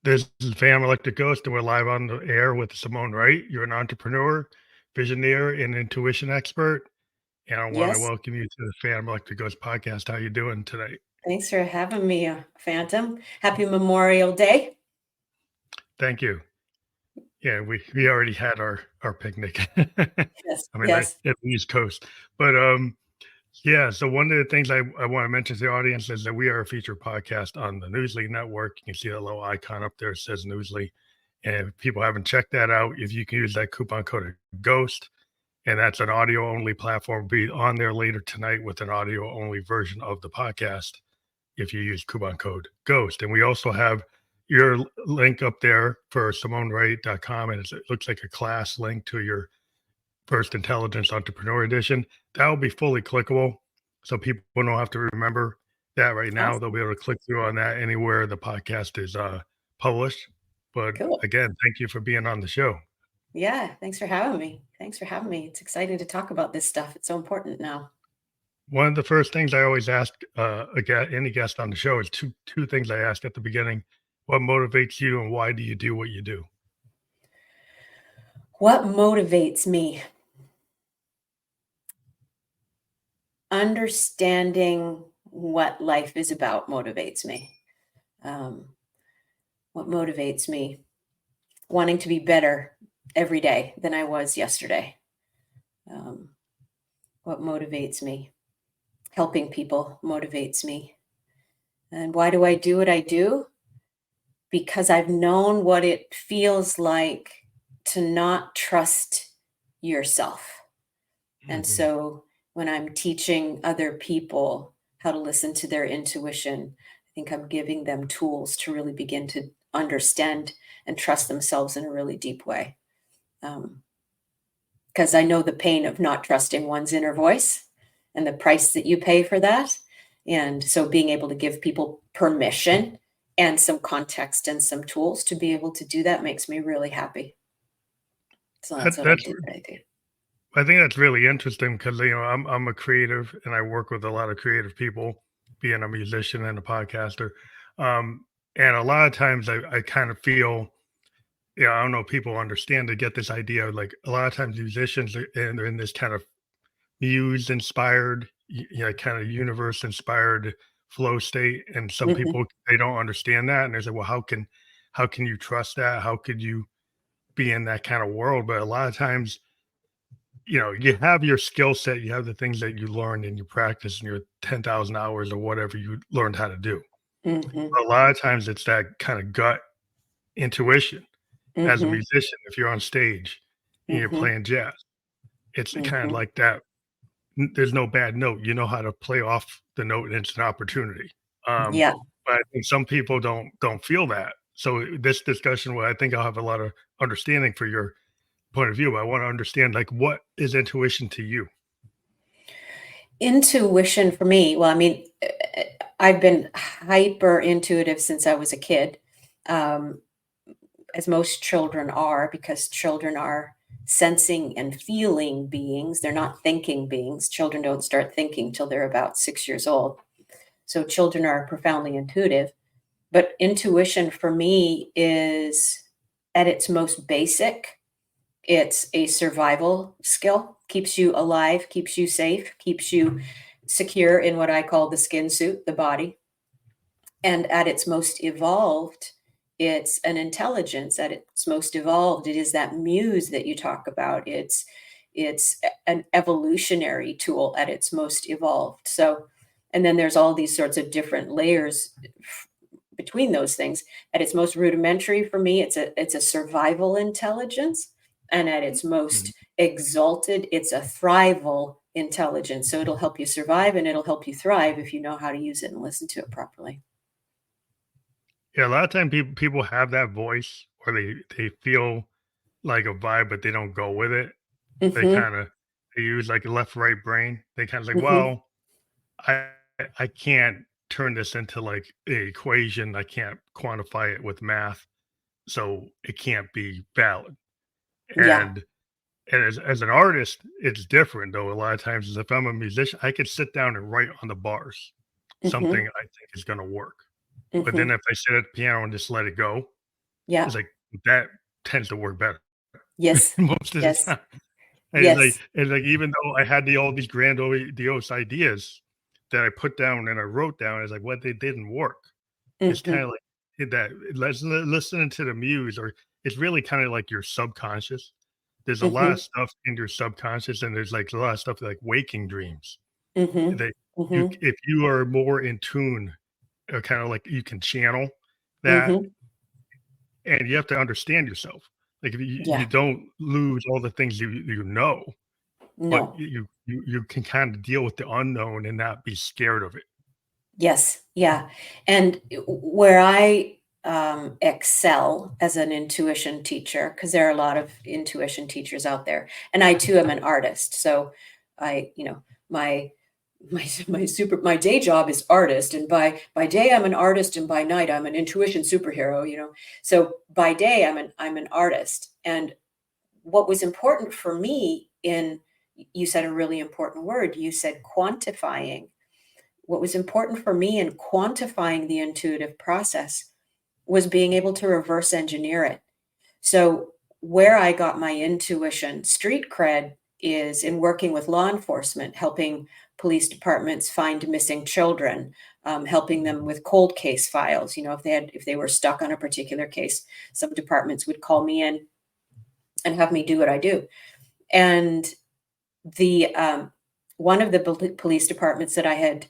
This is Fam Electric Ghost, and we're live on the air with Simone Wright. You're an entrepreneur, visioneer, and intuition expert. And I want to Yes, welcome you to the Fam Electric Ghost podcast. How you doing today? thanks for having me, Phantom. Happy Memorial Day. Thank you. Yeah, we already had our picnic. Yes, I mean, like yes. at the East Coast, but yeah. So one of the things I want to mention to the audience is that we are a featured podcast on the Newsly Network. You can see that little icon up there. It says Newsly. And if people haven't checked that out, if you can use that coupon code GHOST, and that's an audio only platform, be on there later tonight with an audio only version of the podcast if you use coupon code GHOST. And we also have your link up there for SimoneWright.com, and it looks like a class link to your First Intelligence Entrepreneur Edition. That will be fully clickable, so people don't have to remember that right now. They'll Awesome. be able to click through on that anywhere the podcast is published. But Cool. again, thank you for being on the show. Yeah, thanks for having me. Thanks for having me. It's exciting to talk about this stuff. It's so important now. One of the first things I always ask any guest on the show is two things I ask at the beginning: what motivates you, and why do you do what you do? What motivates me? Understanding what life is about motivates me. Um, what motivates me? Wanting to be better every day than I was yesterday. Um, what motivates me? Helping people motivates me. And why do I do what I do? Because I've known what it feels like to not trust yourself. And Mhm. so when I'm teaching other people how to listen to their intuition, I think I'm giving them tools to really begin to understand and trust themselves in a really deep way. Because I know the pain of not trusting one's inner voice and the price that you pay for that. And so being able to give people permission and some context and some tools to be able to do that makes me really happy. So that's what I That's do. What I do. I think that's really interesting because I'm a creative and I work with a lot of creative people, being a musician and a podcaster, um, and a lot of times I kind of feel, yeah, I don't know, people understand to get this idea of like a lot of times musicians and they're in this kind of muse inspired, kind of universe inspired flow state, and some Mhm, people they don't understand that, and they say, well, how can you trust that? How could you be in that kind of world? But a lot of times you have your skill set, you have the things that you learned and you practice in your 10,000 hours or whatever you learned how to do. mhm, But a lot of times it's that kind of gut intuition as a mhm, musician. If you're on stage and you're mhm, playing jazz, it's kind of mhm. like that. There's no bad note. You know how to play off the note and it's an opportunity. Um, Yeah. but I think some people don't feel that. So this discussion, well, I think I'll have a lot of understanding for your point of view. But I want to understand like what is intuition to you? Intuition for me, well, I mean, I've been hyper intuitive since I was a kid, um, as most children are, because children are sensing and feeling beings. They're not thinking beings. Children don't start thinking till they're about 6 years old. So children are profoundly intuitive. But intuition for me is at its most basic. It's a survival skill, keeps you alive, keeps you safe, keeps you secure in what I call the skin suit, the body. And at its most evolved, it's an intelligence. At its most evolved, it is that muse that you talk about. It's an evolutionary tool at its most evolved. So, and then there's all these sorts of different layers between those things. At its most rudimentary for me, it's a survival intelligence, and at its most exalted, it's a thrival intelligence. So it'll help you survive and it'll help you thrive if you know how to use it and listen to it properly. Yeah, a lot of time people have that voice or they feel like a vibe, but they don't go with it. They Mhm, kinda they use like a left, right brain. They kinda like, mhm. well, I I can't turn this into like an equation. I can't quantify it with math, so it can't be valid. Yeah. And as an artist, it's different though. A lot of times, is if I'm a musician, I could sit down and write on the bars something Mhm, I think is gonna work. But then mhm. if I sit at the piano and just let it go, Yeah. It's like that tends to work better Yes. most of the Yes. time. And Yes. even though I had all these grandiose ideas that I put down and I wrote down, it's like what they didn't work. It's Mhm. kinda like that listening to the muse, or it's really kinda like your subconscious. There's a lot of Mhm. stuff in your subconscious, and there's, like, a lot of stuff like waking dreams Mhm. that Mhm. if you are more in tune, kinda like you can channel that, Mhm. and you have to understand yourself. Like, if you Yeah. don't lose all the things you know, but No. you can kinda deal with the unknown and not be scared of it. Yes. Yeah. And where I excel as an intuition teacher, because there are a lot of intuition teachers out there, and I too am an artist. So my my day job is artist, and by day I'm an artist, and by night I'm an intuition superhero. So by day I'm an artist, and what was important for me in you said a really important word. You said quantifying. What was important for me in quantifying the intuitive process was being able to reverse engineer it. So, where I got my intuition street cred is in working with law enforcement, helping police departments find missing children, helping them with cold case files. If they were stuck on a particular case, some departments would call me in and have me do what I do. And the one of the police departments that I had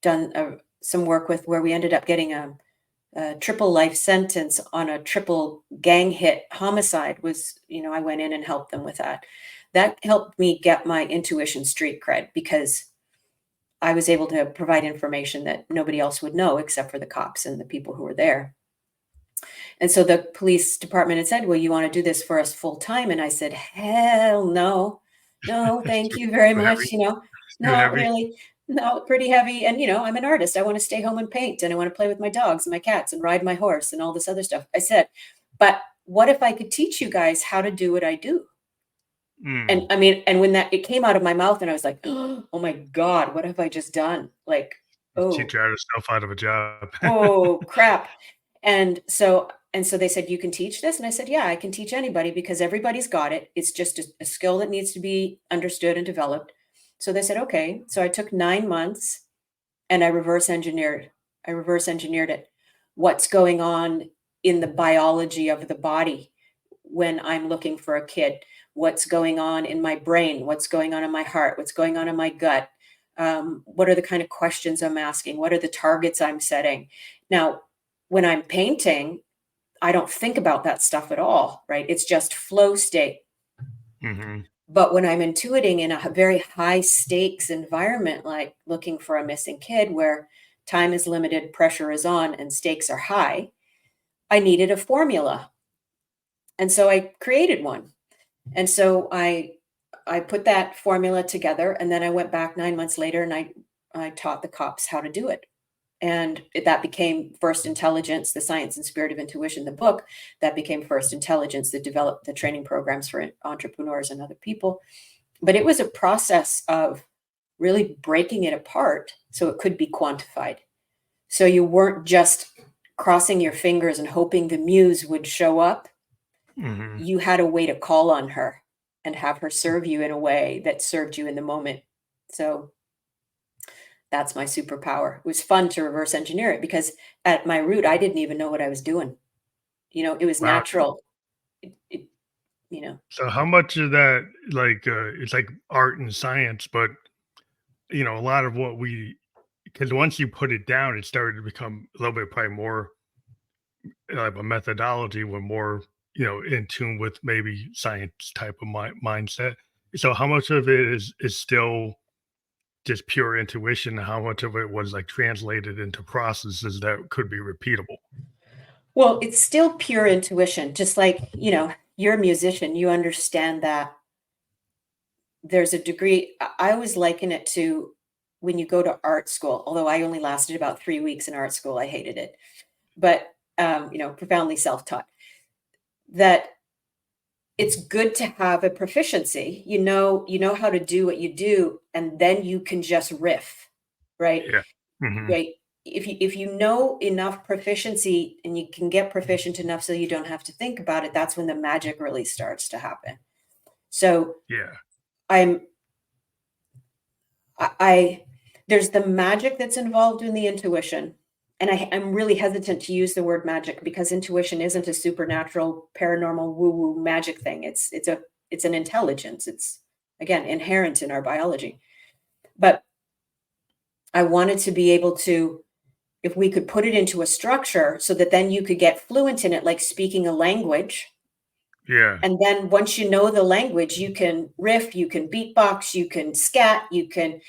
done some work with, where we ended up getting a triple life sentence on a triple gang hit homicide, I went in and helped them with that. That helped me get my intuition street cred, because I was able to provide information that nobody else would know except for the cops and the people who were there. And so the police department had said, "Well, you want to do this for us full time?" And I said, "Hell no. No, It's thank you very too heavy. much. It's too Not heavy. really. No, pretty heavy. And I'm an artist. I want to stay home and paint, and I want to play with my dogs and my cats and ride my horse and all this other stuff." I said, "But what if I could teach you guys how to do what I do?" And Mm. I mean, and when that it came out of my mouth, and I was like, "Oh my God, what have I just done?" Like, Teach oh, yourself out of a job. oh, crap. And so they said, "You can teach this?" And I said, "Yeah, I can teach anybody, because everybody's got it. It's just a skill that needs to be understood and developed." So they said, "Okay." So I took 9 months and I reverse engineered it. What's going on in the biology of the body when I'm looking for a kid? What's going on in my brain? What's going on in my heart? What's going on in my gut? What are the kind of questions I'm asking? What are the targets I'm setting? Now, when I'm painting, I don't think about that stuff at all, right? It's just flow state. Mhm. But when I'm intuiting in a very high stakes environment, like looking for a missing kid, where time is limited, pressure is on, and stakes are high, I needed a formula. And so I created one. And so I put that formula together, and then I went back 9 months later, and I taught the cops how to do it. And that became First Intelligence, The Science and Spirit of Intuition, the book. That became First Intelligence, that developed the training programs for entrepreneurs and other people. But it was a process of really breaking it apart so it could be quantified. So you weren't just crossing your fingers and hoping the muse would show up. Mhm. You had a way to call on her and have her serve you in a way that served you in the moment. So that's my superpower. It was fun to reverse engineer it, because at my root, I didn't even know what I was doing. It was Wow. natural. It you know. So how much of that, like, it's like art and science, but, a lot of what because once you put it down, it started to become a little bit probably more like a methodology with more, in tune with maybe science type of mindset. So how much of it is still just pure intuition? How much of it was like translated into processes that could be repeatable? Well, it's still pure intuition, just like, you're a musician, you understand that there's a degree. I always liken it to when you go to art school, although I only lasted about 3 weeks in art school, I hated it. But, profoundly self-taught, that it's good to have a proficiency. You know how to do what you do, and then you can just riff, right? Yeah. Hmm. Right. if you know enough proficiency and you can get proficient enough so you don't have to think about it, that's when the magic really starts to happen. So Yeah. I'm I there's the magic that's involved in the intuition. And I'm really hesitant to use the word magic because intuition isn't a supernatural, paranormal, woo-woo magic thing. It's an intelligence. It's again inherent in our biology. But I wanted to be able to, if we could put it into a structure so that then you could get fluent in it, like speaking a language. Yeah. And then once you know the language, you can riff, you can beatbox, you can scat, you can,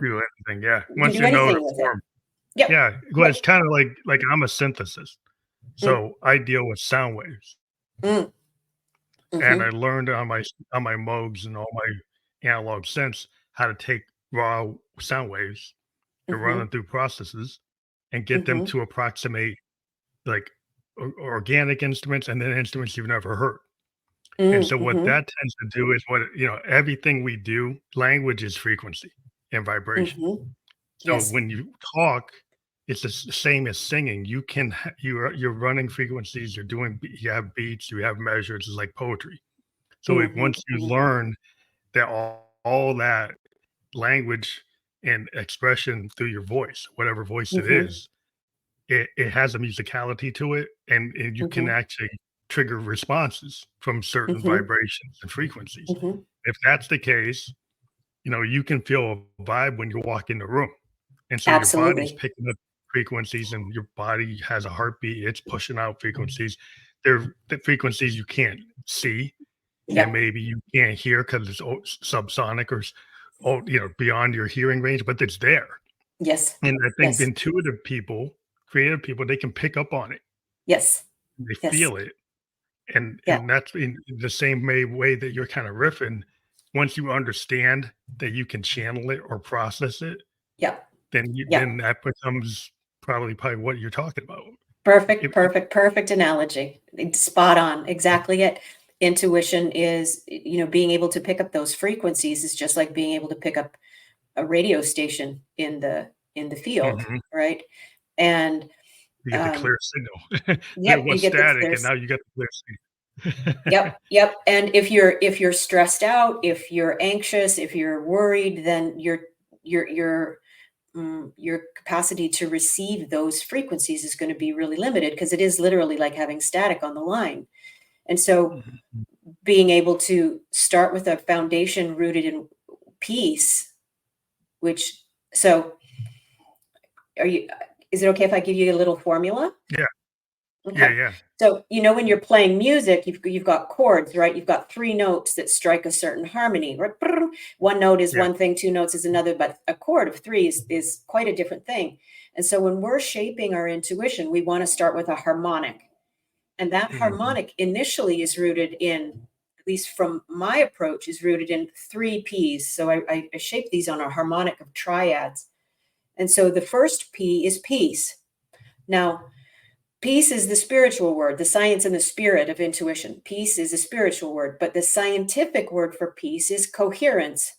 Do anything. Yeah. you can Once do you know the anything with it. form. Yep. Yeah. Well, it's Yep. kind of like I'm a synthesis. Mm, So I deal with sound waves. mm, And I mhm, learned on my Moogs and all my analog synths how to take raw sound waves and run mhm, them through processes and get them mhm, to approximate like organic instruments and then instruments you've never heard. And so what mhm, that tends to do is everything we do, language is frequency and vibration. mhm. So Yes. when you talk, it's the same as singing. You can you're running frequencies. You have beats. You have measures. It's like poetry. So Mhm, once you mhm, learn that all that language and expression through your voice, whatever voice it mhm, is, it has a musicality to it, and you can mhm, actually trigger responses from certain mhm, vibrations and frequencies. mhm. If that's the case, you can feel a vibe when you walk in the room. And so your body's Absolutely. picking up frequencies and your body has a heartbeat. It's pushing out frequencies. They're the frequencies you can't see and Yep. maybe you can't hear because it's subsonic or beyond your hearing range, but it's there. Yes. And I think Yes. intuitive people, creative people, they can pick up on it. Yes. They Yes. feel it. And Yeah. that's in the same way that you're kind of riffing. Once you understand that you can channel it or process it, Yep. then Yep. that becomes probably what you're talking about. Perfect, If perfect, perfect analogy. It's spot on. Exactly it. Intuition is, being able to pick up those frequencies is just like being able to pick up a radio station in the field, Mhm, right? And you get the um, clear signal. There yep, you was get the static, clear. and now you got the clear signal. Yep, yep. And if you're stressed out, if you're anxious, if you're worried, then your capacity to receive those frequencies is going to be really limited because it is literally like having static on the line. And so Mhm. being able to start with a foundation rooted in peace, which so are you is it okay if I give you a little formula? Yeah, yeah, Okay. yeah. So, when you're playing music, you've got chords, right? You've got 3 notes that strike a certain harmony, right? Brrr. One note is Yeah. one thing, 2 notes is another, but a chord of 3 is quite a different thing. And so when we're shaping our intuition, we want to start with a harmonic. And that Mhm. harmonic initially is rooted in, at least from my approach, is rooted in 3 P's. So I shape these on a harmonic of triads. And so the first P is peace. Now, peace is the spiritual word, the science and the spirit of intuition. Peace is a spiritual word, but the scientific word for peace is coherence.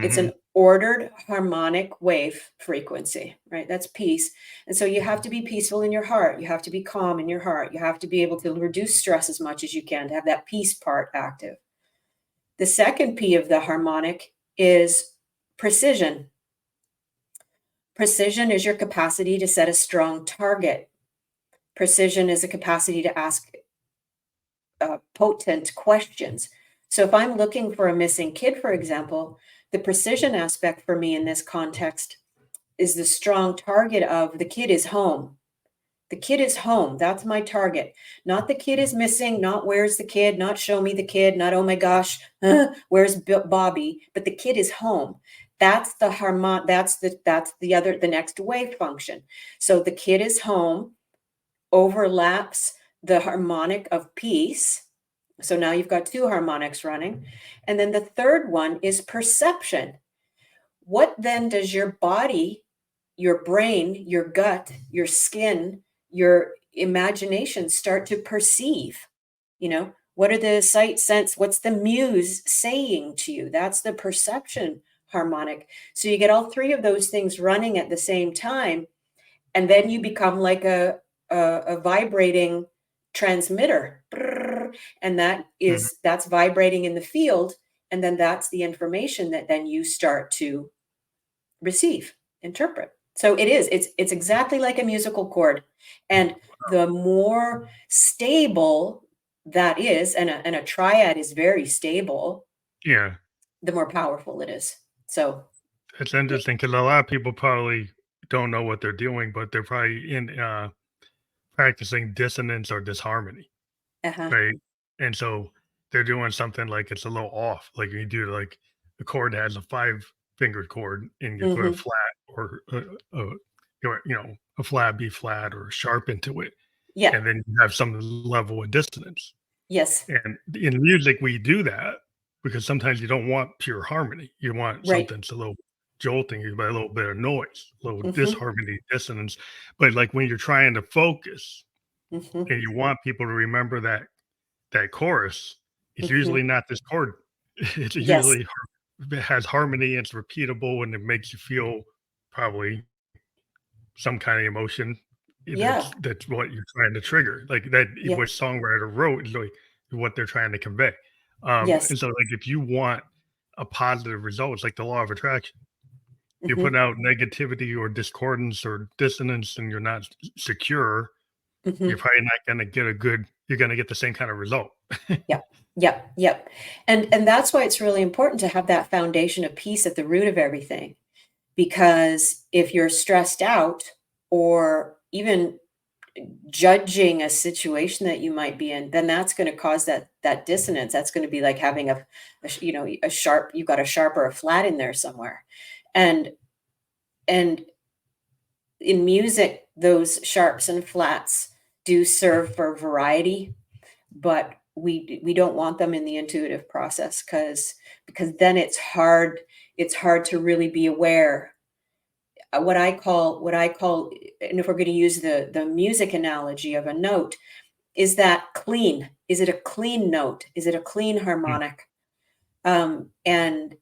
It's Mhm. an ordered harmonic wave frequency, right? That's peace. And so you have to be peaceful in your heart. You have to be calm in your heart. You have to be able to reduce stress as much as you can to have that peace part active. The second P of the harmonic is precision. Precision is your capacity to set a strong target. Precision is a capacity to ask potent questions. So if I'm looking for a missing kid, for example, the precision aspect for me in this context is the strong target of the kid is home. The kid is home. That's my target. Not the kid is missing, not where's the kid, not show me the kid, not oh my gosh, where's Bobby, but the kid is home. That's the next wave function. So the kid is home overlaps the harmonic of peace. So now you've got 2 harmonics running. And then the third one is perception. What then does your body, your brain, your gut, your skin, your imagination start to perceive? What are the sight, sense, what's the muse saying to you? That's the perception harmonic. So you get all 3 of those things running at the same time. and then you become like a vibrating transmitter. Brrr, and Mhm. that's vibrating in the field, and then that's the information that then you start to receive, interpret. So it's exactly like a musical chord. And the more stable that is, and a triad is very stable, Yeah. the more powerful it is. So, It's y interesting because a lot of people probably don't know what they're doing, but they're probably practicing dissonance or disharmony, uh-huh. right? And so they're doing something like it's a little off. Like you do like the chord has a five-fingered chord, and you put a Mhm. flat or a flat B flat or a sharp into it, Yeah. and then you have some level of dissonance. Yes. And in music, we do that because sometimes you don't want pure harmony. You want Right. something that's a little jolting you by a little bit of noise, a little Mhm. disharmony, dissonance. But like when you're trying to focus Mhm. and you want people to remember that chorus, it's Mhm. usually not this chord. It's Yes. usually it has harmony, it's repeatable, and it makes you feel probably some kind of emotion. Yeah. That's what you're trying to trigger, like that Yeah. what songwriter wrote is like what they're trying to convey. Yes. And so like if you want a positive result, it's like the law of attraction. You Mhm. put out negativity or discordance or dissonance and you're not secure, you're Mhm. probably not gonna get a good you're gonna get the same kind of result. Yep. Yep. Yep. And that's why it's really important to have that foundation of peace at the root of everything. Because if you're stressed out or even judging a situation that you might be in, then that's going to cause that dissonance. That's going to be like having a sharp, you've got a sharp or a flat in there somewhere. And and in music, those sharps and flats do serve for variety, but we don't want them in the intuitive process because then it's hard to really be aware. What I call, and if we're going to use the music analogy of a note, is that clean? Is it a clean note? Is it a clean Mm. harmonic? And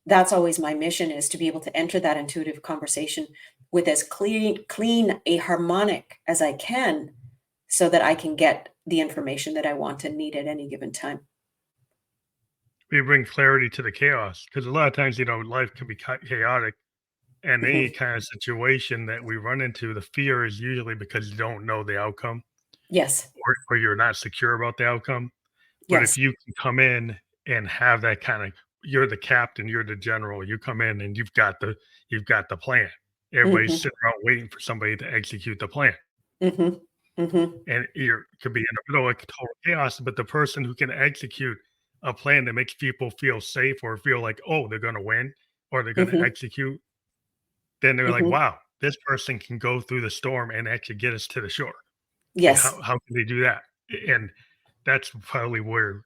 that's always my mission, is to be able to enter that intuitive conversation with as clean a harmonic as I can, so that I can get the information that I want and need at any given time. We bring clarity to the chaos because a lot of times, life can be chaotic. And any Mhm. kind of situation that we run into, the fear is usually because you don't know the outcome Yes. or you're not secure about the outcome. But if Yes. you can come in and have that kind of you're the captain, you're the general, you come in and you've got the plan. Everybody's Mhm. sitting around waiting for somebody to execute the plan. Mhm. Mhm. And you could be in the middle of total chaos, but the person who can execute a plan that makes people feel safe or feel like, oh, they're gonna win or they're gonna Mhm. execute, then they're like, Mhm. wow, this person can go through the storm and actually get us to the shore. Like Yes. how can they do that? And that's probably where,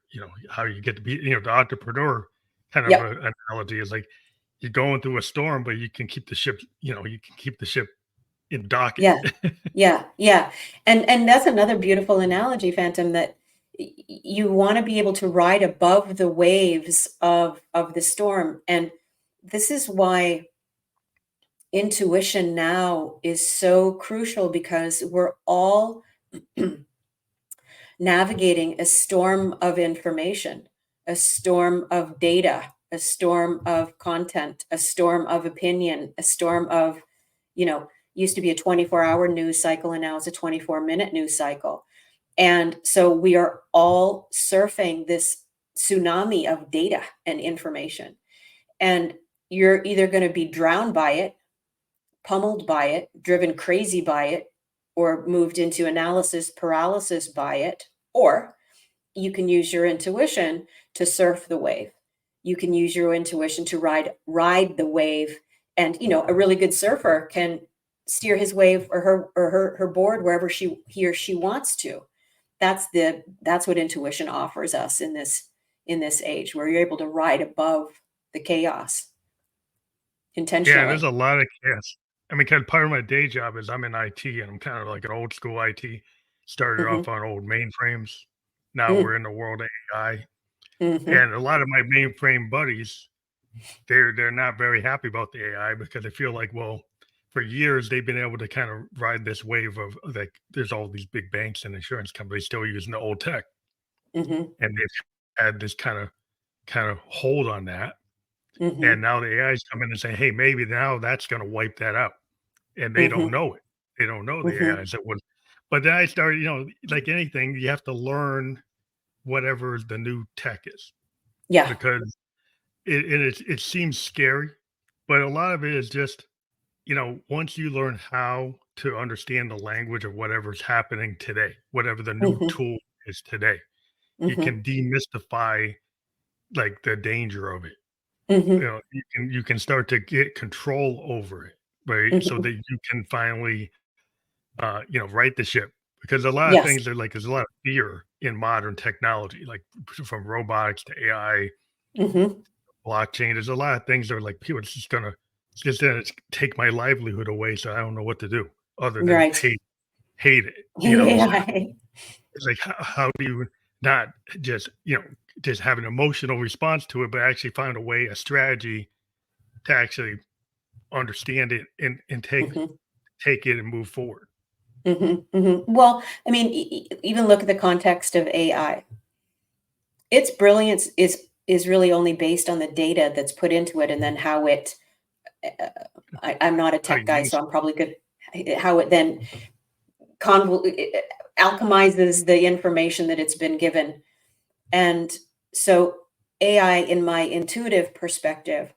how you get to be, the entrepreneur kind of Yep. a analogy is like you're going through a storm, but you can keep the ship in docket. Yeah. Yeah. Yeah. And that's another beautiful analogy, Phantom, that you want to be able to ride above the waves of the storm. And this is why intuition now is so crucial, because we're all navigating a storm of information, a storm of data, a storm of content, a storm of opinion, a storm of, you know, used to be a 24-hour news cycle and now it's a 24-minute news cycle. And so we are all surfing this tsunami of data and information. And you're either going to be drowned by it, pummeled by it, driven crazy by it, or moved into analysis paralysis by it, or you can use your intuition to surf the wave. You can use your intuition to ride the wave. And a really good surfer can steer his wave or her board wherever he or she wants to. That's what intuition offers us in this age, where you're able to ride above the chaos Yeah, there's intentionally. a lot of chaos. I mean, kind of part of my day job is I'm in IT and I'm kind of like an old school IT. Started Hmm. off on old mainframes. Now Mm, we're in the world of AI. hmm. And a lot of my mainframe buddies, they're not very happy about the AI because they feel like, well, for years they've been able to kind of ride this wave of like there's all these big banks and insurance companies still using the old tech, Mhm. and they've had this kind of hold on that. And Mhm. now the AI's come in and say, hey, maybe now that's going to wipe that out. And they don't Mhm. know it. They don't know the Mhm. AIs that would. But then I started, like anything, you have to learn whatever the new tech is Yeah. because it seems scary, but a lot of it is just, once you learn how to understand the language of whatever's happening today, whatever the new Mhm. tool is today, you Mhm. can demystify like the danger of it. Mhm. You can start to get control over it, right? So Mhm. that you can finally, right the ship. Because a lot of Yes. things are like there's a lot of fear in modern technology, like from robotics to AI, Mhm. blockchain. There's a lot of things that are like people it's gonna take my livelihood away, so I don't know what to do other than Right. hate it. So AI. it's like how do you not just just have an emotional response to it, but actually find a way, a strategy to actually understand it and Mhm. take it and move forward. Mhm. Mhm. Well, I mean, even look at the context of AI. Its brilliance is really only based on the data that's put into it, and then how it. Uh, I'm not a How tech you guy, use so I'm probably good. How it then alchemizes the information that it's been given, and so AI, in my intuitive perspective,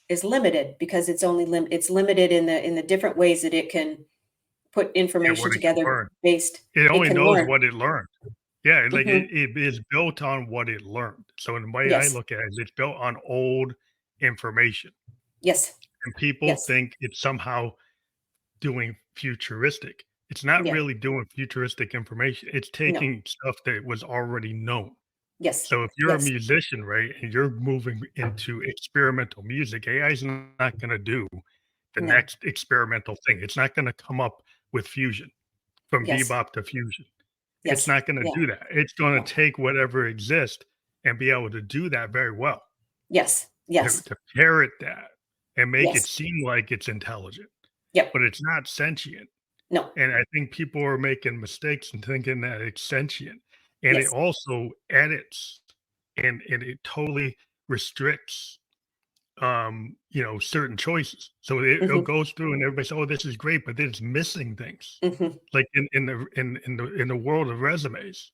is limited because it's limited in the different ways that it can put and information what it can together learn. based. It It only can knows learn. what it learned. Yeah, like Mhm. it is built on what it learned. So in the way I Yes. look at it, it's built on old information. Yes. And people Yes. think it's somehow doing futuristic. It's not Yeah. really doing futuristic information. It's No. taking stuff that was already known. Yes. So if you're a Yes. musician, right, and you're moving into experimental music, AI is not going to do the No. next experimental thing. It's not going to come up with fusion from Yes. bebop to fusion. It's Yes. not going to Yeah. do that. It's going No. to take whatever exists and be able to do that very well Yes. to, Yes. to parrot that and make it Yes. seem like it's intelligent, Yep. but it's not sentient. No. And I think people are making mistakes and thinking that it's sentient. And it Yes. also edits and it totally restricts certain choices. So it Mhm. goes through and everybody says, oh, this is great, but then it's missing things. Mhm. Like in the world of resumes,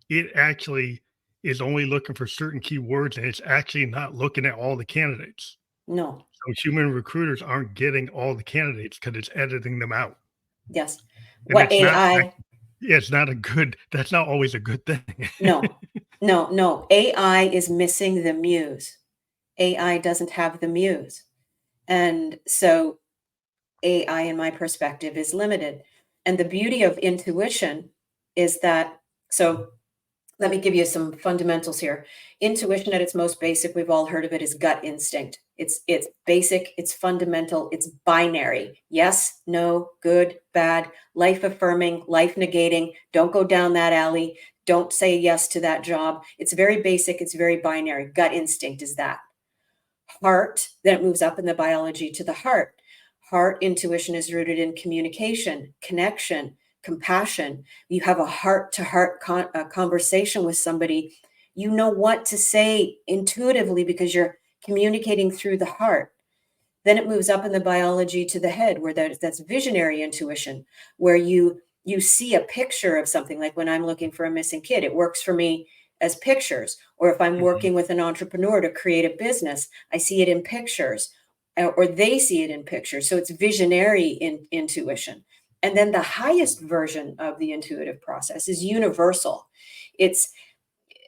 it actually is only looking for certain keywords and it's actually not looking at all the candidates. No. So human recruiters aren't getting all the candidates because it's editing them out. Yes. And What AI. yeah, it's not a good that's not always a good thing. No. No, no. AI is missing the muse. AI doesn't have the muse. And so AI, in my perspective, is limited. And the beauty of intuition is that, so let me give you some fundamentals here. Intuition at its most basic, we've all heard of it, is gut instinct. It's basic, it's fundamental, it's binary. Yes, no, good, bad, life affirming, life negating. Don't go down that alley. Don't say yes to that job. It's very basic, it's very binary. Gut instinct is that. Heart, then it moves up in the biology to the heart. Heart intuition is rooted in communication, connection, compassion. You have a heart to heart conversation with somebody. You know what to say intuitively because you're communicating through the heart. Then it moves up in the biology to the head, where that's visionary intuition, where you see a picture of something. Like when I'm looking for a missing kid, it works for me as pictures. Or if I'm Mhm. working with an entrepreneur to create a business, I see it in pictures, or they see it in pictures. So it's visionary intuition. And then the highest version of the intuitive process is universal. It's,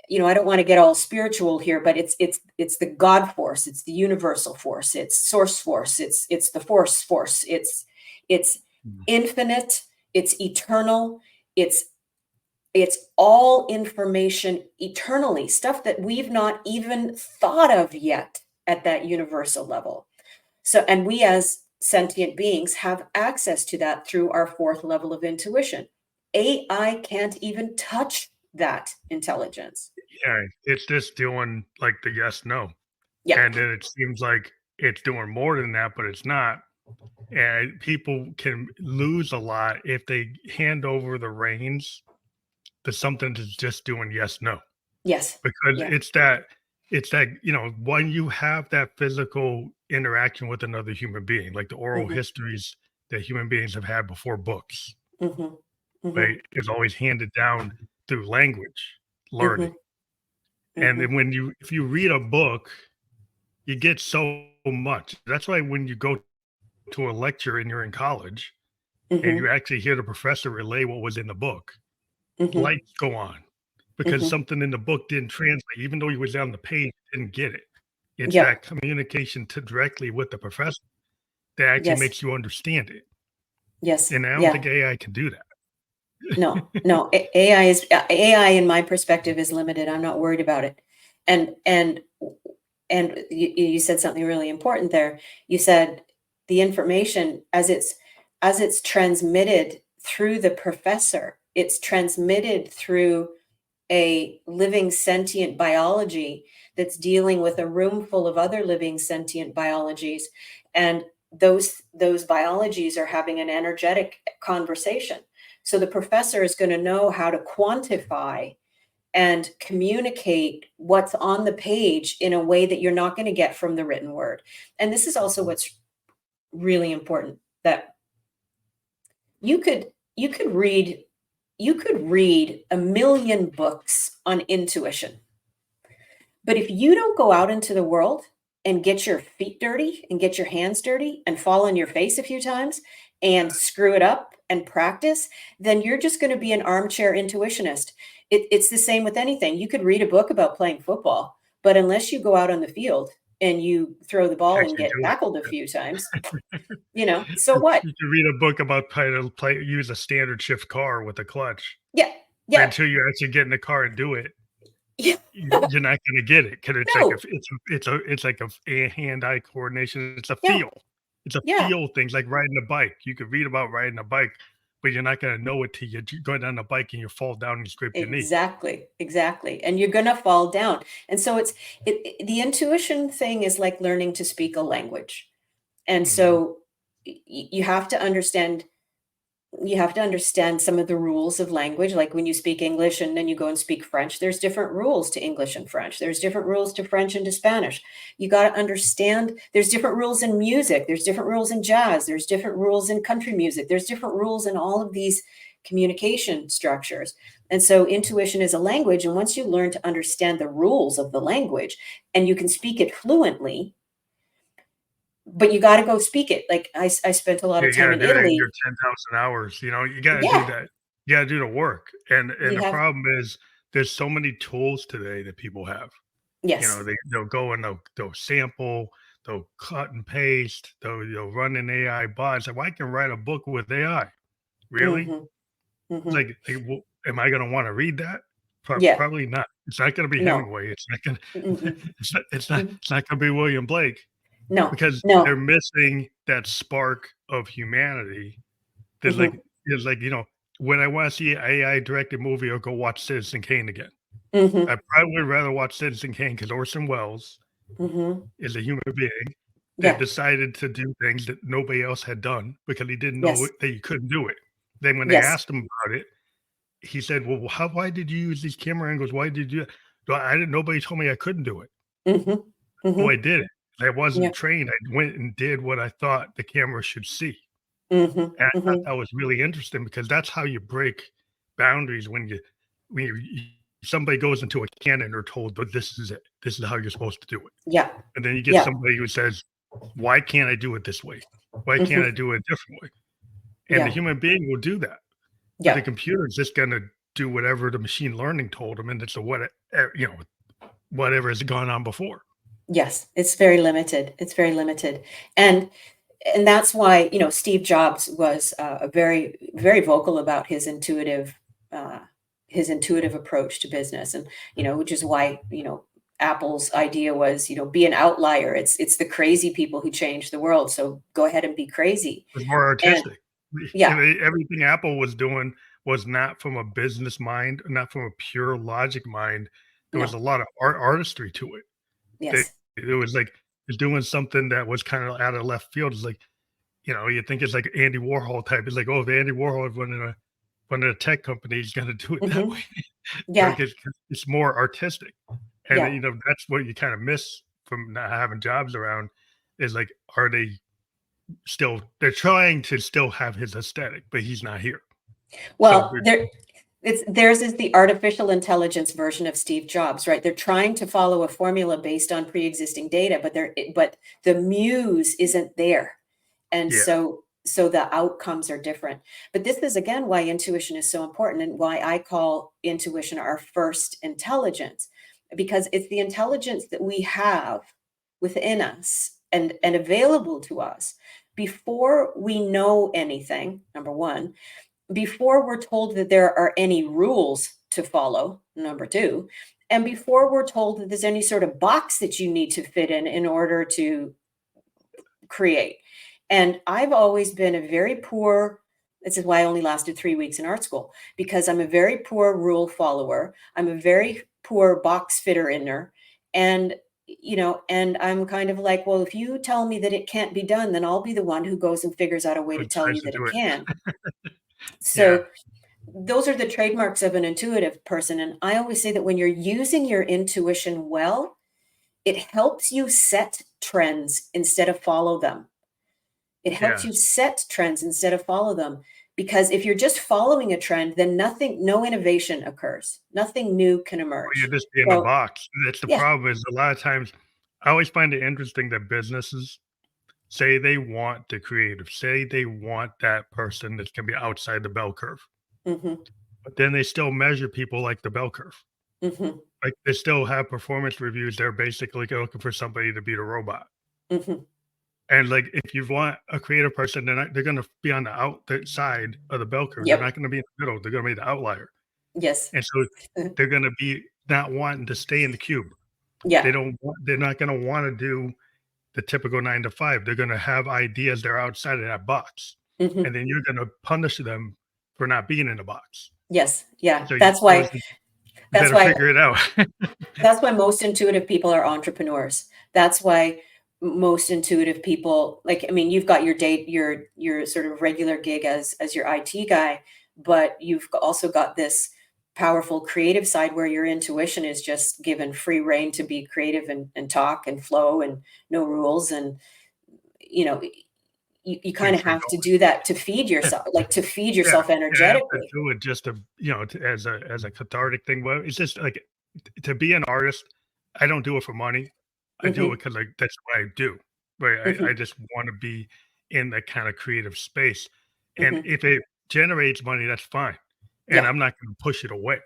I don't want to get all spiritual here, but it's the God force, it's the universal force, it's source force, it's the force, it's Mhm. infinite, it's eternal, it's it's all information eternally, stuff that we've not even thought of yet at that universal level. So, and we as sentient beings have access to that through our fourth level of intuition. AI can't even touch that intelligence. Yeah, it's just doing like the yes, no. Yeah. And then it seems like it's doing more than that, but it's not. and people can lose a lot if they hand over the reins to something that's just doing yes, no. Yes. Because Yeah. it's that, when you have that physical interaction with another human being, like the oral Mhm. histories that human beings have had before books, Mhm. right, Mhm. is always handed down through language learning. Mhm. And then Mhm. if you read a book, you get so much. That's why when you go to a lecture and you're in college and you Mhm. actually hear the professor relay what was in the book, Mhm. lights go on because Mhm. something in the book didn't translate, even though he was on the page, didn't get it. It's that Yep. communication to directly with the professor that actually Yes. makes you understand it. Yes. And I don't Yeah. think AI can do that. No. No. AI is AI in my perspective is limited. I'm not worried about it. And you said something really important there. You said the information as it's transmitted through the professor, it's transmitted through a living sentient biology that's dealing with a room full of other living sentient biologies, and those biologies are having an energetic conversation. So the professor is going to know how to quantify and communicate what's on the page in a way that you're not going to get from the written word. And this is also what's really important, that you could read a million books on intuition, but if you don't go out into the world and get your feet dirty and get your hands dirty and fall on your face a few times and screw it up and practice, then you're just going to be an armchair intuitionist. It's the same with anything. You could read a book about playing football, but unless you go out on the field and you throw the ball and Actually get do it. tackled a few times, so what? You can read a book about how to use a standard shift car with a clutch, Yeah, but yeah, until you actually get in the car and do it, yeah. you're not gonna get it because No, it's like a hand-eye coordination. It's a yeah, feel. It's a yeah. feel thing. It's like riding a bike. You could read about riding a bike, but you're not gonna know it till you go down the bike and you fall down and you scrape your knee. Exactly, exactly, and you're gonna fall down, and so the intuition thing is like learning to speak a language, and Mhm. so you have to understand some of the rules of language, like when you speak English and then you go and speak French, there's different rules to English and French. There's different rules to French and to Spanish. You got to understand there's different rules in music, there's different rules in jazz, there's different rules in country music, there's different rules in all of these communication structures. And so intuition is a language, and once you learn to understand the rules of the language and you can speak it fluently, but you got to go speak it. Like I spent a lot Yeah, of you time gotta in do it in your Italy. 10,000 hours, you gotta do Yeah, that. You gotta do the work, and you the have. problem is there's so many tools today that people have. Yes. They'll go and they'll sample, they'll cut and paste, they'll run an AI bot. It's like, "Well, I can write a book with AI." Really? Mhm, It's mhm. like, well, am I gonna wanna read that? Yeah. Probably not. It's not gonna be No. Hemingway. It's not gonna Mm-mm. Mhm. it's not gonna be William Blake No. because they're No. missing that spark of humanity. There's like Mhm. there's like, when I wanna see an AI directed movie, I'll go watch Citizen Kane again. I Mhm. probably would rather watch Citizen Kane because Orson Welles Mhm. is a human being that Yeah. decided to do things that nobody else had done because he didn't know Yes. that you couldn't do it. Then when they Yes. asked him about it, he said, "Well, why did you use these camera angles? Why did you do that?" "Well, I didn't nobody told me I couldn't do it, Mhm. so I Mhm. did it. I Yeah. wasn't trained. I went and did what I thought the camera should see." Mhm. And I thought Mhm. that was really interesting because that's how you break boundaries when somebody goes into a canon or told that this is it. This is how you're supposed to do it. Yeah. And then you get Yeah. somebody who says, "Why can't I do it this way? Why can't Mhm. I do it a different way?" And the Yeah. human being will do that, but the Yeah. computer is just gonna do whatever the machine learning told them, and it's a whatever has gone on before. Yes. It's very limited. It's very limited. And and that's why, Steve Jobs was a very vocal about uh, his intuitive approach to business, and which is why Apple's idea was be an outlier. It's the crazy people who change the world. So go ahead and be crazy. It was more And artistic. yeah, Everything Apple was doing was not from a business mind, not from a pure logic mind. There was no, a lot of artistry to it. They yes, it was like doing something that was kinda out of left field. It's like You think it's like Andy Warhol type. It's like, oh, if Andy Warhol is running a tech company, he's going to do it that Mhm. way. Like Yeah, it's more artistic, and yeah. that's what you kind of miss from not having jobs around. Is like, are they still? They're trying to still have his aesthetic, but he's not here. So Well, theirs is the artificial intelligence version of Steve Jobs, right? They're trying to follow a formula based on pre-existing data, but the muse isn't there. And yeah, so the outcomes are different. But this is again why intuition is so important and why I call intuition our first intelligence, because it's the intelligence that we have within us and available to us before we know anything, number one, before we're told that there are any rules to follow, number two, and before we're told that there's any sort of box that you need to fit in order to create. And I've always been a very poor, this is why I only lasted 3 weeks in art school, because I'm a very poor rule follower. I'm a very poor box fitter inner. And, and I'm kind of like, well, if you tell me that it can't be done, then I'll be the one who goes and figures out a way who to tell tries you to that do it it? can. Yeah, So those are the trademarks of an intuitive person. And I always say that when you're using your intuition well, it helps you set trends instead of follow them. It helps yeah. you set trends instead of follow them. Because if you're just following a trend, then no innovation occurs. Nothing new can Or you emerge. just be in a So, box. That's the yeah. problem. Is a lot of times, I always find it interesting that businesses say they want the creative, say they want that person that's gonna be outside the bell curve, Mhm, but then they still measure people like the bell curve. mhm, Like, they still have performance reviews, they're basically looking for somebody to beat a robot. mhm. And, like, if you want a creative person, they're gonna be on the side of the bell curve, they're Yep. not gonna be in the middle, they're gonna be the outlier, Yes. and so they're gonna be not wanting to stay in the cube. Yeah. They're not gonna wanna do the typical 9 to 5. They're gonna have ideas that are outside of that box, and Mhm. then you're gonna punish them for not being in the box. Yes. Yeah. So you That's better why figure it out. That's why most intuitive people are entrepreneurs. That's why most intuitive people, like, I mean, you've got your sort of regular gig as your IT guy, but you've also got this powerful creative side where your intuition is just given free rein to be creative and talk and flow and no rules. And, you know, you kind of Keeps it have to do that to feed going. yourself, like to feed Yeah, yourself you have to energetically. do it just to, as a cathartic thing. Well, it's just like to be an artist, I don't do it for money. I do it Hmm. because, like, that's what I do. Right? I Hmm. just want to be in that kind of creative space, and Hmm. if it generates money, that's fine, and Yeah. I'm not going to push it away.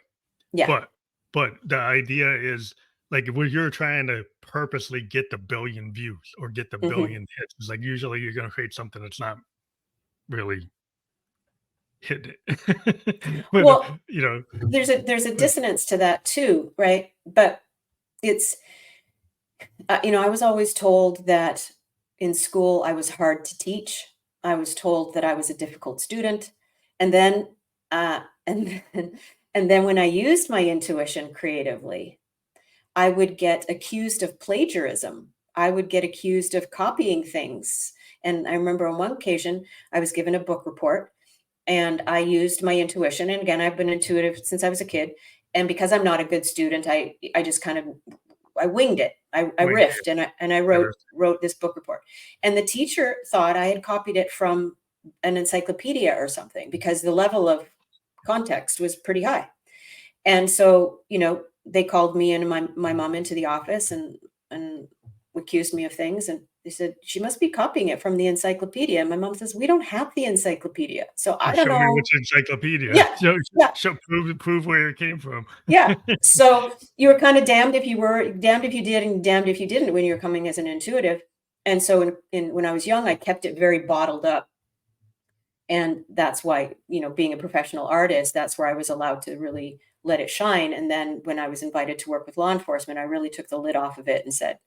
Yeah. But the idea is, like, when you're trying to purposely get the billion views or get the Hmm. billion hits, it's like usually you're going to create something that's not really hitting it. But Well, you know, there's a but dissonance to that too, right? But it's I was always told that in school I was hard to teach. I was told that I was a difficult student, and then and then and then when I used my intuition creatively, I would get accused of plagiarism. I would get accused of copying things. And I remember on one occasion I was given a book report and I used my intuition. And again, I've been intuitive since I was a kid. And because I'm not a good student, I just kind of I winged it. I wing riffed and I it. wrote this book report. And the teacher thought I had copied it from an encyclopedia or something because the level of context was pretty high. And so, they called me and my mom into the office and accused me of things. And they said, she must be copying it from the encyclopedia. And my mom says, we don't have the encyclopedia. So I Well, don't show me know. which encyclopedia. Yeah. Yeah. Prove where it came from. Yeah. So you were kind of damned if you were, damned if you did, and damned if you didn't when you were coming as an intuitive. And so when I was young, I kept it very bottled up. And that's why, being a professional artist, that's where I was allowed to really let it shine. And then when I was invited to work with law enforcement, I really took the lid off of it and said,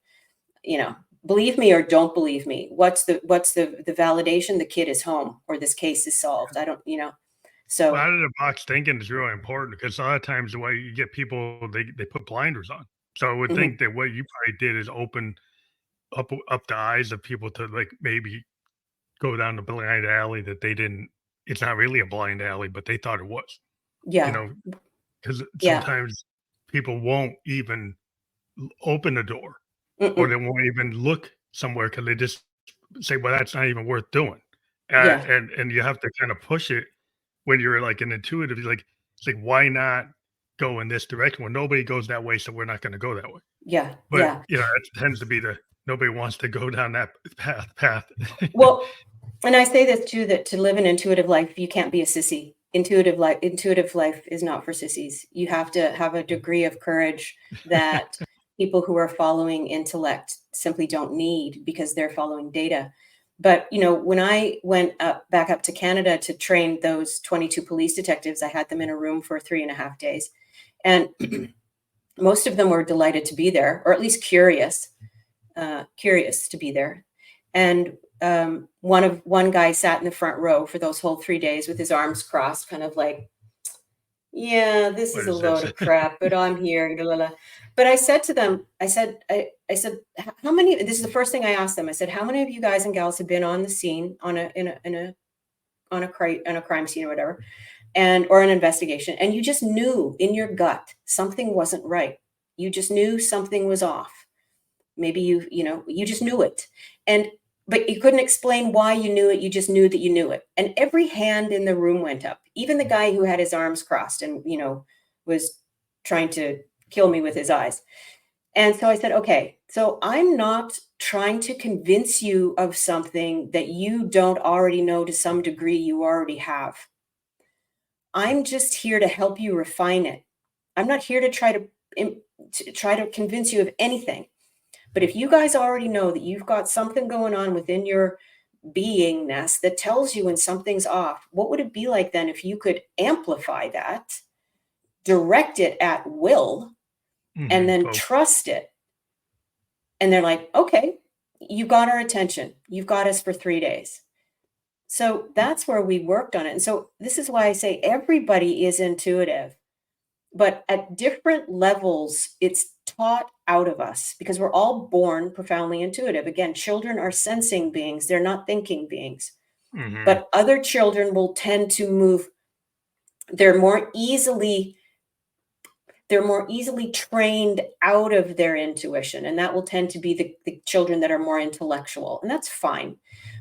you know, believe me or don't believe me. What's the validation? The kid is home or this case is solved. I don't. Well, So out of the box thinking is really important because a lot of times the way you get people, they put blinders on. So I would mhm, think that what you probably did is open up the eyes of people to, like, maybe go down the blind alley that they didn't. It's not really a blind alley, but they thought it was. You Yeah. know, because Yeah. sometimes people won't even open the door, or they Mm-mm. won't even look somewhere because they just say, "Well, that's not even worth doing." Yeah. And you have to kind of push it when you're like an intuitive. You're like, it's like, why not go in this direction? Well, nobody goes that way, so we're not going to go that way. Yeah. But Yeah. it tends to be the nobody wants to go down that path. Well, and I say this too, that to live an intuitive life, you can't be a sissy. Intuitive life is not for sissies. You have to have a degree of courage that people who are following intellect simply don't need because they're following data. But when I went back up to Canada to train those 22 police detectives, I had them in a room for 3.5 days, and most of them were delighted to be there, or at least curious to be there. And one guy sat in the front row for those whole 3 days with his arms crossed, kind of like, yeah, this What is a is load this? of crap, but I'm here. La, la, la. But I said to them, I said, how many? This is the first thing I asked them. I said, how many of you guys and gals have been on the scene on a crime scene or whatever, or an investigation, and you just knew in your gut something wasn't right. You just knew something was off. Maybe you just knew it. And but you couldn't explain why you knew it. You just knew that you knew it. And every hand in the room went up. Even the guy who had his arms crossed and was trying to kill me with his eyes. And so I said, okay, so I'm not trying to convince you of something that you don't already know to some degree you already have. I'm just here to help you refine it. I'm not here to try to convince you of anything. But if you guys already know that you've got something going on within your beingness that tells you when something's off, what would it be like then if you could amplify that, direct it at will, and then Folks. trust it? And they're like, okay, you got our attention. You've got us for 3 days. So that's where we worked on it. And so this is why I say everybody is intuitive, but at different levels, it's taught out of us because we're all born profoundly intuitive. Again, children are sensing beings, they're not thinking beings. Mhm. But other children will tend to move, they're more easily trained out of their intuition. And that will tend to be the children that are more intellectual. And that's fine.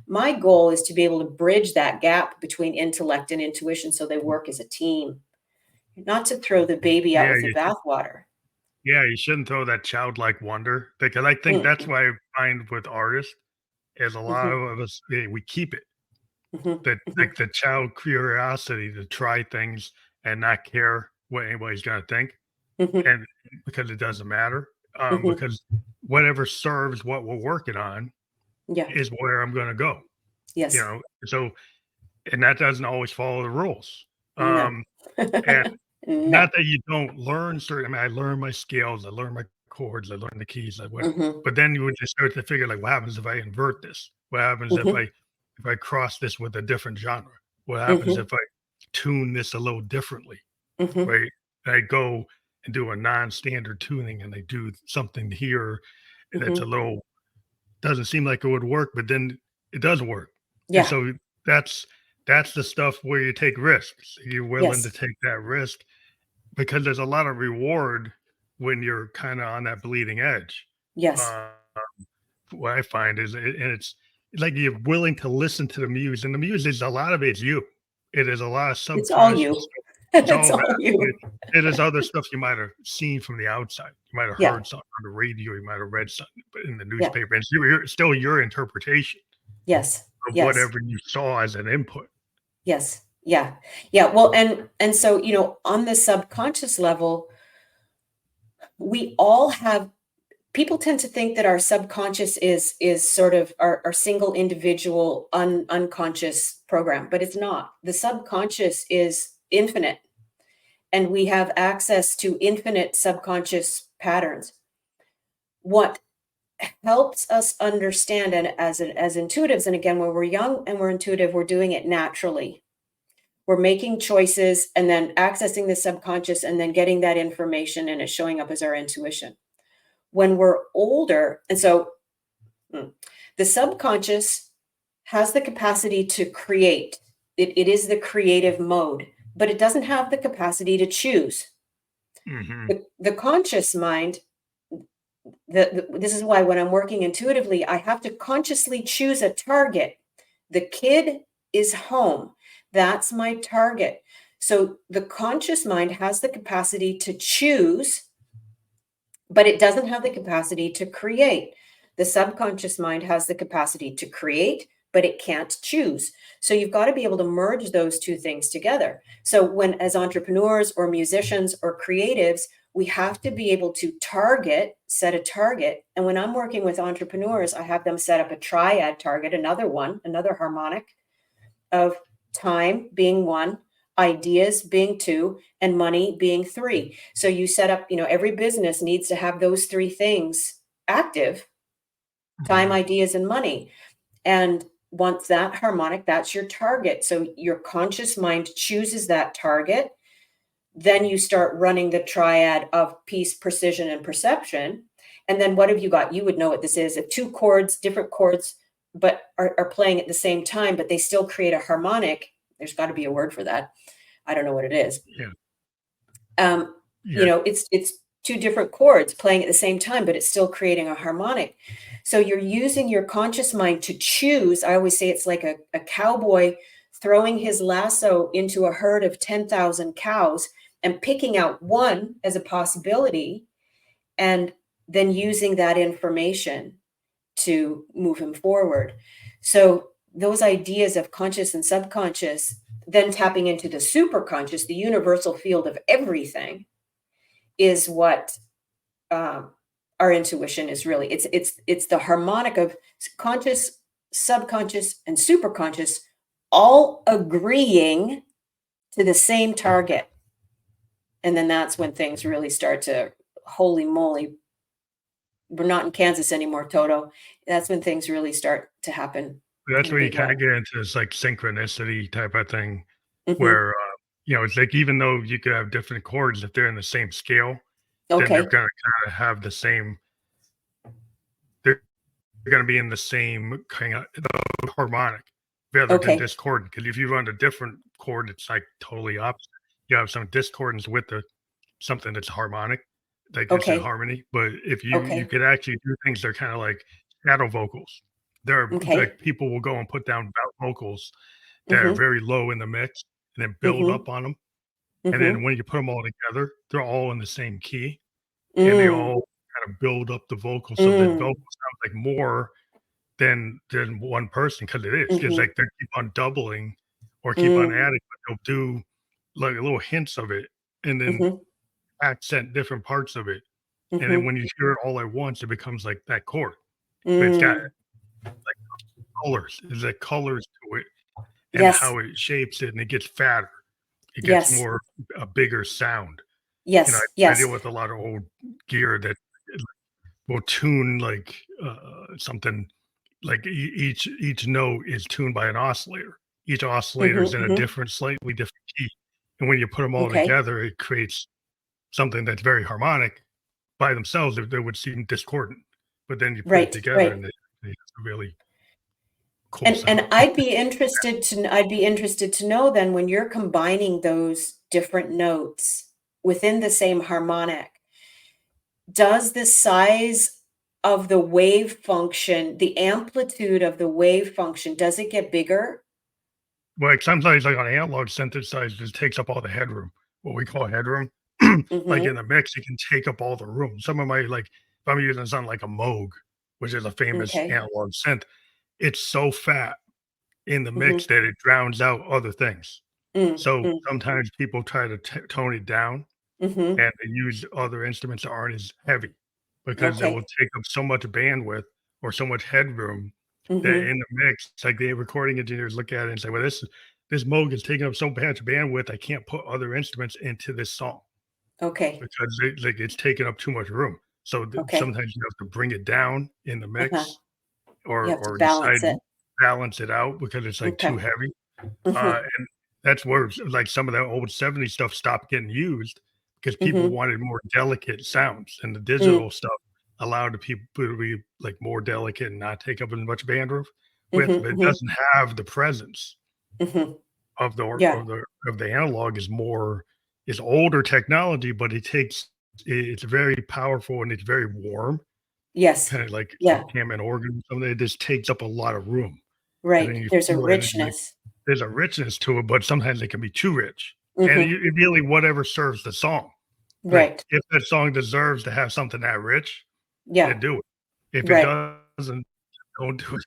My goal is to be able to bridge that gap between intellect and intuition so they work as a team, not to throw the baby out Yeah, with the bathwater. you shouldn't throw that childlike wonder because I think that's Mm-mm. why I find with artists is a lot Mhm, of us, we keep it. mhm, That mhm, like the child curiosity to try things and not care what anybody's gonna think, mhm, and because it doesn't matter, mhm. because whatever serves what we're working on Yeah. is where I'm gonna go, Yes. so and that doesn't always follow the rules, No. and No. not that you don't learn certain. I mean, I learn my scales, I learn my chords, I learn the keys, I what Mhm, but then you would just start to figure, like, what happens if I invert this? What happens if mhm, I cross this with a different genre? What happens mhm, if I tune this a little differently, mhm. right? And I go and do a non-standard tuning and I do something here that's a Mhm. little doesn't seem like it would work, but then it does work. And Yeah. so that's that's the stuff where you take risks. You're willing to Yes. take that risk because there's a lot of reward when you're kinda on that bleeding edge. Yes. Uh, what I find is and it's like you're willing to listen to the muse, and the muse is a lot of it's you. It is a lot of It's all subconscious you. stuff. It's It's all all that. you. It is other stuff you might have seen from the outside. You might have Yeah. heard something on the radio, you might have read something in the Yeah. newspaper, and it's still your interpretation Yes. of Yes. whatever you saw as an input. Yes. Yeah. Yeah. Well, and so, on the subconscious level, we all have people tend to think that our subconscious is sort of our single individual unconscious program, but it's not. The subconscious is infinite, and we have access to infinite subconscious patterns. What helps us understand, and as intuitives, and again, when we're young and we're intuitive, we're doing it naturally. We're making choices and then accessing the subconscious and then getting that information, and it's showing up as our intuition. When we're older, and so the subconscious has the capacity to create. It is the creative mode, but it doesn't have the capacity to choose. Hmm. The conscious mind, this is why when I'm working intuitively, I have to consciously choose a target. The kid is home. That's my target. So the conscious mind has the capacity to choose, but it doesn't have the capacity to create. The subconscious mind has the capacity to create, but it can't choose. So you've got to be able to merge those two things together. So when, as entrepreneurs or musicians or creatives, we have to be able to set a target. And when I'm working with entrepreneurs, I have them set up a triad target, another harmonic of time being one, ideas being two, and money being three. So you set up, every business needs to have those three things active: time, Hmm. ideas, and money. And once that harmonic, that's your target. So your conscious mind chooses that target. Then you start running the triad of peace, precision, and perception. And then what have you got? You would know what this is. If two chords, different chords, but are playing at the same time, but they still create a harmonic, there's got to be a word for that. I don't know what it is. Yeah. Um, Yeah. it's two different chords playing at the same time, but it's still creating a harmonic. So you're using your conscious mind to choose. I always say it's like a cowboy throwing his lasso into a herd of 10,000 cows and picking out one as a possibility, and then using that information to move him forward. So those ideas of conscious and subconscious, then tapping into the superconscious, the universal field of everything, is what um, our intuition is really. It's the harmonic of conscious, subconscious, and superconscious all agreeing to the same target. And then that's when things really start to, holy moly, we're not in Kansas anymore, Toto. That's when things really start to happen That's in a where you big kind way. of get into this like synchronicity type of thing Hmm. where, it's like even though you could have different chords, if they're in the same scale, then they're Okay. going to kind of have the same, they're going to be in the same kind of harmonic rather than Okay. discordant. Because if you run a different chord, it's like totally opposite. You have some discordance with something that's harmonic, like it's in Okay. harmony. But if you Okay. could actually do things that are kind of like shadow vocals. There are Okay. like people will go and put down vocals that are Mhm. very low in the mix and then build Mhm. up on them. And then Mhm. when you put them all together, they're all in the same key and they Mm. all kind of build up the vocals. So the vocal Mm. sounds like more than one person because it is. It's Mhm. like they keep on doubling or keep on Mm. adding, but they'll do like little hints of it and then Mhm. accent different parts of it. And then Mhm. when you hear it all at once, it becomes like that chord. But it's got Mm. like colors. There's like colors to it and Yes. how it shapes it and it gets fatter. It gets Yes. more a bigger sound. Yes. I deal Yes. with a lot of old gear that will tune like something like each note is tuned by an oscillator. Each oscillator Mhm. is in a Mhm. different, slightly different key. And when you put them all Okay. together, it creates something that's very harmonic. By themselves, they would seem discordant, but then you put it Right. together Right. and it's a really cool And sound. I'd be interested to know then, when you're combining those different notes within the same harmonic, does the size of the wave function, the amplitude of the wave function, does it get bigger? Like sometimes, like on analog synthesizers, it takes up all the headroom, what we call headroom. Like in Mhm. the mix, it can take up all the room. Some of my like, if I'm using something like a Moog, which is a famous Okay. analog synth, it's so fat in the mix Mhm. that it drowns out other things. Mm. So Mm. sometimes people try to tone it down Mhm. and they use other instruments that aren't as heavy because it will Okay. take up so much bandwidth or so much headroom that Mhm. in the mix, it's like the recording engineers look at it and say, "Well, this Moog is taking up so much bandwidth, I can't put other instruments into this song Okay. because it's taking up too much room." So Okay. sometimes you have to bring it down in the Uh-huh. mix You have to or decide balance it. balance it out because it's like too Okay. heavy. Mhm. And that's where like some of that old '70s stuff stopped getting used because people Mhm. wanted more delicate sounds, and the Mm. digital stuff allowed the people to be like more delicate and not take up as much bandwidth. with, Mhm, but it mhm, doesn't have the presence mhm. of the Yeah. analog. Is older technology, but it's very powerful and it's very warm, Yes. kind of like Yeah. Hammond organ or something. It just takes up a lot of room, and then Right. you There's a feel it, and like richness. there's a richness to it, but sometimes it can be too rich. And Mhm. it really whatever serves the song. Like Right. if that song deserves to have something that rich, Yeah. then do it. If it Right. doesn't, don't do it.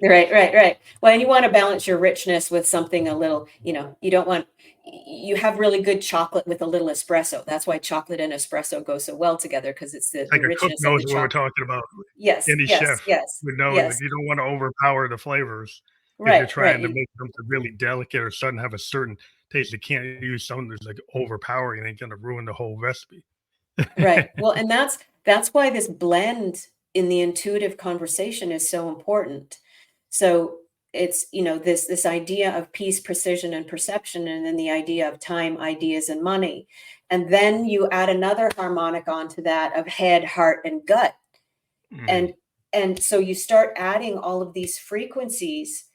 Right, right, right. Well, and you wanna balance your richness with something a little, you don't want you have really good chocolate with a little espresso. That's why chocolate and espresso go so well together because it's the It's like the a cook richness of knows the what we're chocolate. talking about. Yes, Any yes, chef yes, would know that yes. you don't wanna overpower the flavors if you're Right, right. trying to make something really delicate or something have a certain taste. You can't use something that's, like, overpowering, and gonna ruin the whole recipe. Right. Well, and that's why this blend in the intuitive conversation is so important. So it's, this idea of peace, precision, and perception, and then the idea of time, ideas, and money. And then you add another harmonic onto that of head, heart, and gut. Mm, And and so you start adding all of these frequencies,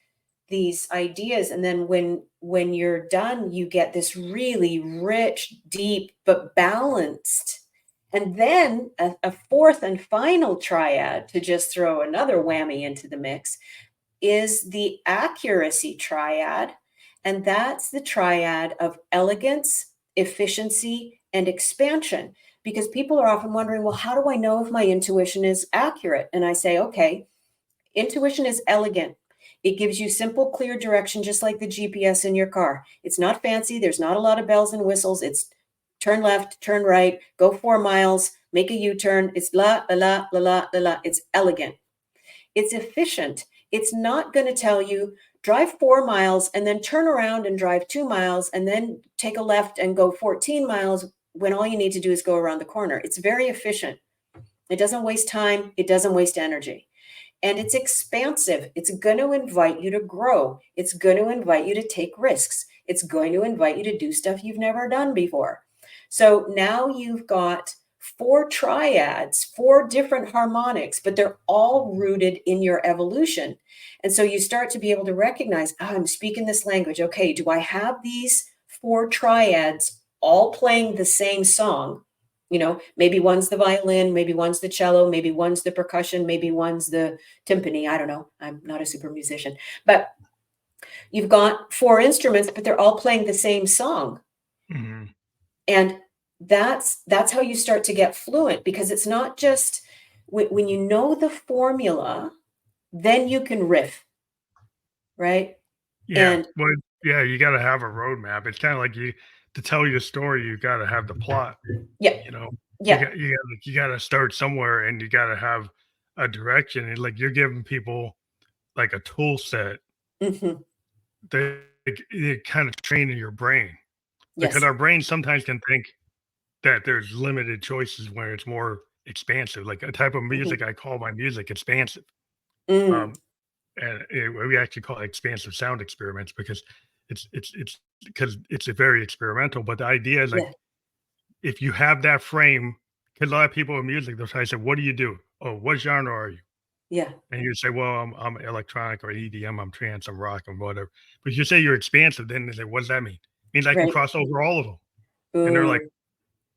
these ideas, and then when you're done you get this really rich, deep, but balanced. And then a fourth and final triad, to just throw another whammy into the mix, is the accuracy triad. And that's the triad of elegance, efficiency, and expansion. Because people are often wondering, well, how do I know if my intuition is accurate? And I say, okay, intuition is elegant. It gives you simple, clear direction, just like the GPS in your car. It's not fancy. There's not a lot of bells and whistles. It's turn left, turn right, go 4 miles, make a U turn. It's la, la, la, la, la, la, la. It's elegant. It's efficient. It's not going to tell you drive 4 miles and then turn around and drive 2 miles and then take a left and go 14 miles when all you need to do is go around the corner. It's very efficient. It doesn't waste time. It doesn't waste energy. And it's expansive. It's going to invite you to grow. It's going to invite you to take risks. It's going to invite you to do stuff you've never done before. So now you've got four triads, four different harmonics, but they're all rooted in your evolution. And so you start to be able to recognize, I'm speaking this language. Okay, do I have these four triads all playing the same song? Maybe one's the violin, maybe one's the cello, maybe one's the percussion, maybe one's the timpani. I don't know. I'm not a super musician. But you've got four instruments, but they're all playing the same song. mhm. And that's how you start to get fluent, because it's not just when you know the formula, then you can riff, right? Yeah, And well, yeah, you gotta have a roadmap. It's kinda like you to tell your story, you gotta have the plot, yeah, you know? yeah. You gotta start somewhere, and you gotta have a direction, and, like, you're giving people, like, a tool set Hmm. that it kinda training your brain, because Yes. our brain sometimes can think that there's limited choices where it's more expansive, like, a type of Hmm. music I call my music expansive, Mm, um, and we actually call it expansive sound experiments because it's because it's a very experimental, but the idea is, like, yeah, if you have that frame, because a lot of people in music, they'll try to say, "What do you do?" "Oh, what genre are you?" yeah. And you say, "Well, I'm electronic or EDM, I'm trance, I'm rock, and whatever." But you say you're expansive, then they say, "What does that mean?" "Means I can Right. cross over all of them." And they're like, Mm,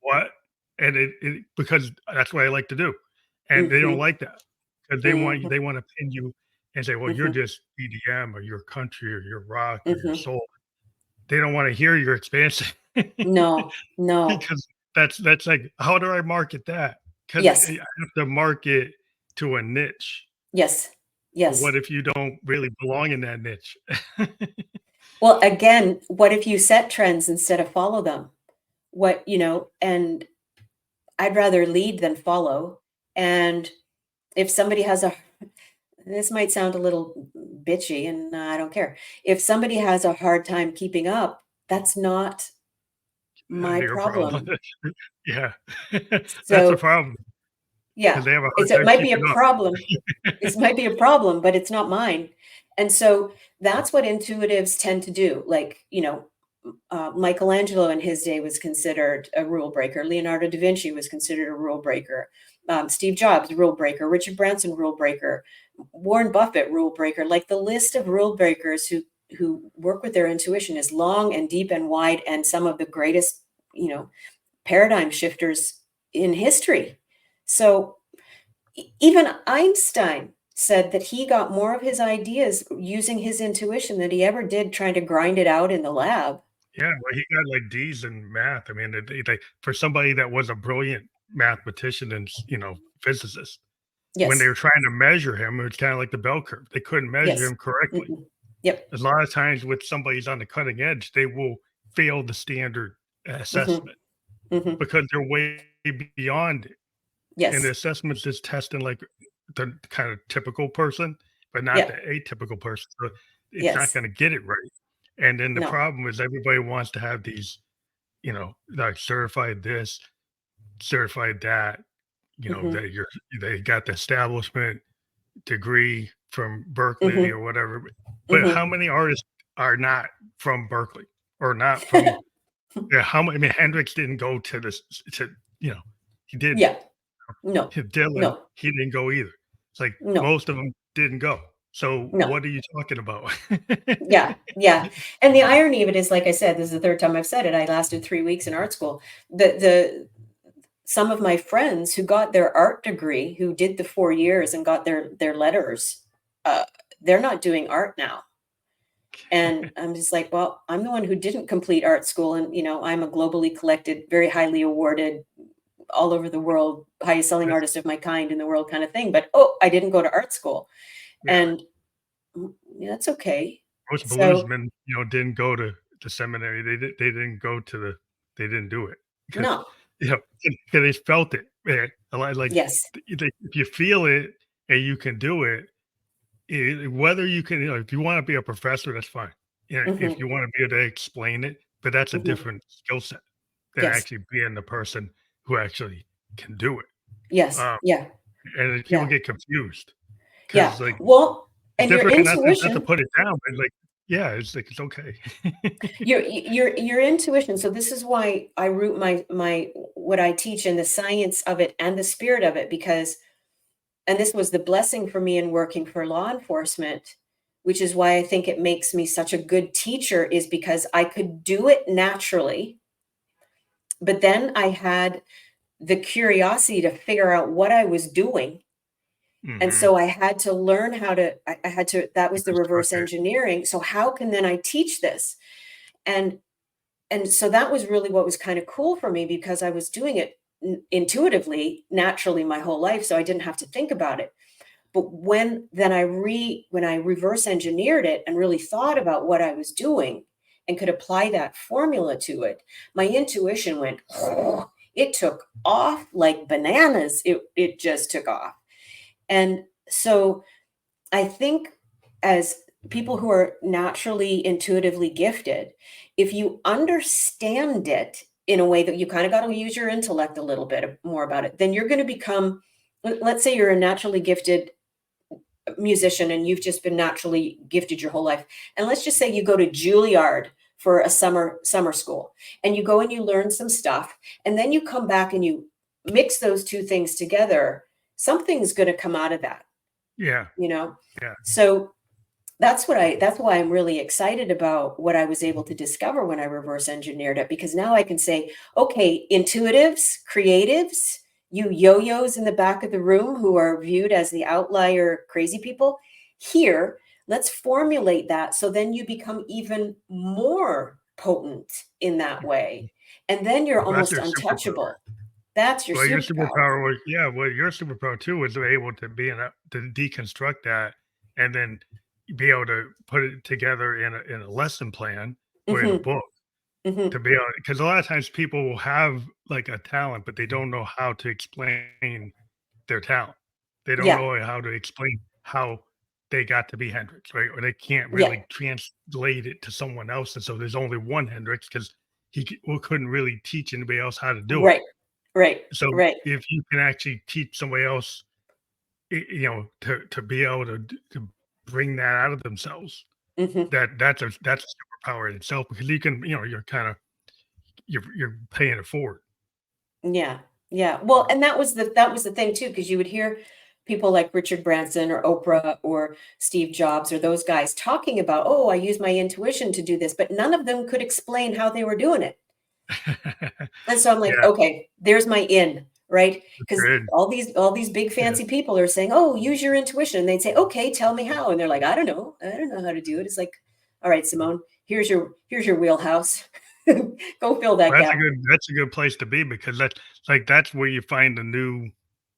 "What?" And it because that's what I like to do. And they don't hmm. like that because Hmm. they wanna pin you and say, "Well, you're Hmm. just EDM or you're country or you're rock or you're Hmm. soul." They don't wanna hear you're expansive No, no. because that's like, how do I market that? 'Cause Yes, I have to market to a niche. yes, But yes. what if you don't really belong in that niche? Well, again, what if you set trends instead of follow them? And I'd rather lead than follow. And if somebody has a this might sound a little bitchy, and I don't care. If somebody has a hard time keeping up, that's not Not my your problem. problem. Yeah. That's a So, problem because yeah, they have a hard it time might be a keeping up. problem. This might be a problem, but it's not mine. And so that's what intuitives tend to do. Like, Michelangelo in his day was considered a rule breaker. Leonardo da Vinci was considered a rule breaker. Steve Jobs, rule breaker. Richard Branson, rule breaker. Warren Buffett, rule breaker. Like the list of rule breakers who work with their intuition is long and deep and wide, and some of the greatest, paradigm shifters in history. So even Einstein said that he got more of his ideas using his intuition than he ever did trying to grind it out in the lab. Yeah, well, he got like D's in math. I mean, they for somebody that was a brilliant mathematician and physicist, when they Yes. were trying to measure him, it was kind of like the bell curve. They couldn't measure Yes. him correctly. Mhm. Yep. A lot of times, with somebody's on the cutting edge, they will fail the standard Mhm. assessment Mhm. because they're way beyond it. And the Yes. assessment's just testing like the kind of typical person, but not the Yep. atypical person. So it's not Yes. going to get it right. And then the No. problem is everybody wants to have these, like certified this, certified that, Mhm. that they got the establishment degree from Berkeley Mhm. or whatever. But how Mhm. many artists are not from Berkeley or not from, yeah, how many? I mean, Hendrix didn't go to this, to, you know, he didn't. Yeah. No. Dylan, No. he didn't go either. It's like No. most of them didn't go. So No. what are you talking about? Yeah, yeah, and the irony of it is, like I said, this is the 3rd time I've said it, I lasted 3 weeks in art school. The some of my friends who got their art degree, who did the 4 years and got their letters, uh, they're not doing art now, and I'm just like, "Well, I'm the one who didn't complete art school, and, I'm a globally collected, very highly awarded, all over the world, highest selling That's artist of my kind in the world kinda thing, but, oh, I didn't go to art school." yeah. And, yeah, that's okay. Most So bluesmen, didn't go to the seminary. They didn't go to the they didn't do it because, no. you know, 'cause they felt it, man. A lot like, Yes. if you feel it and you can do it, whether you can, if you wanna be a professor, that's fine. If Mhm, you wanna be able to explain it, but that's a mhm. different skill set than Yes. actually being the person who actually can do it. Yes. Um, Yeah. and then people Yeah. get confused Yeah. because, like, Well, it's and your different, not to intuition put it down, but, like, yeah, it's like, it's okay. your intuition, so this is why I root my what I teach in the science of it and the spirit of it, because and this was the blessing for me in working for law enforcement, which is why I think it makes me such a good teacher, is because I could do it naturally, but then I had the curiosity to figure out what I was doing. And Mhm. so I had to learn how to I had to that was the reverse Construct it. engineering. So how can then I teach this? And so that was really what was kind of cool for me, because I was doing it intuitively, naturally my whole life, so I didn't have to think about it. But when I reverse engineered it and really thought about what I was doing and could apply that formula to it, my intuition went, it took off like bananas. It just took off. And so I think, as people who are naturally intuitively gifted, if you understand it in a way that you kind of got to use your intellect a little bit more about it, then you're going to become, let's say you're a naturally gifted musician and you've just been naturally gifted your whole life. And let's just say you go to Juilliard for a summer school, and you go and you learn some stuff, and then you come back and you mix those two things together, something's going to come out of that, Yeah, you know? yeah. So that's why I'm really excited about what I was able to discover when I reverse engineered it, because now I can say, okay, intuitives, creatives, you yo-yos in the back of the room who are viewed as the outlier crazy people, here, let's formulate that so then you become even more potent in that way. And then you're Well, that's almost your superpower. untouchable. That's your Well, your superpower. superpower was yeah, well, your superpower too was able to be in a to deconstruct that and then be able to put it together in a lesson plan or in a Mhm, book to mhm. be able, because a lot of times people will have, like, a talent, but they don't know how to explain their talent. They don't Yeah, know how to explain how they got to be Hendrix, right? Or they can't yeah. really translate it to someone else, and so there's only one Hendrix because couldn't really teach anybody else how to do it. Right, right, So right. if you can actually teach somebody else, to be able to bring that out of themselves, Mhm. that's a power in itself because you can, you're kind of you're paying it forward. Yeah. Yeah. Well, and that was the thing too, because you would hear people like Richard Branson or Oprah or Steve Jobs or those guys talking about, oh, I use my intuition to do this, but none of them could explain how they were doing it. And so I'm like, Yeah, okay, there's my in, right? Because good. all these big Yeah, fancy people are saying, oh, use your intuition. And they'd say, okay, tell me how. And they're like, I don't know. I don't know how to do it. It's like, all right, Simone, here's your wheelhouse. Go fill that well, gap. that's a good place to be because that's where you find the new.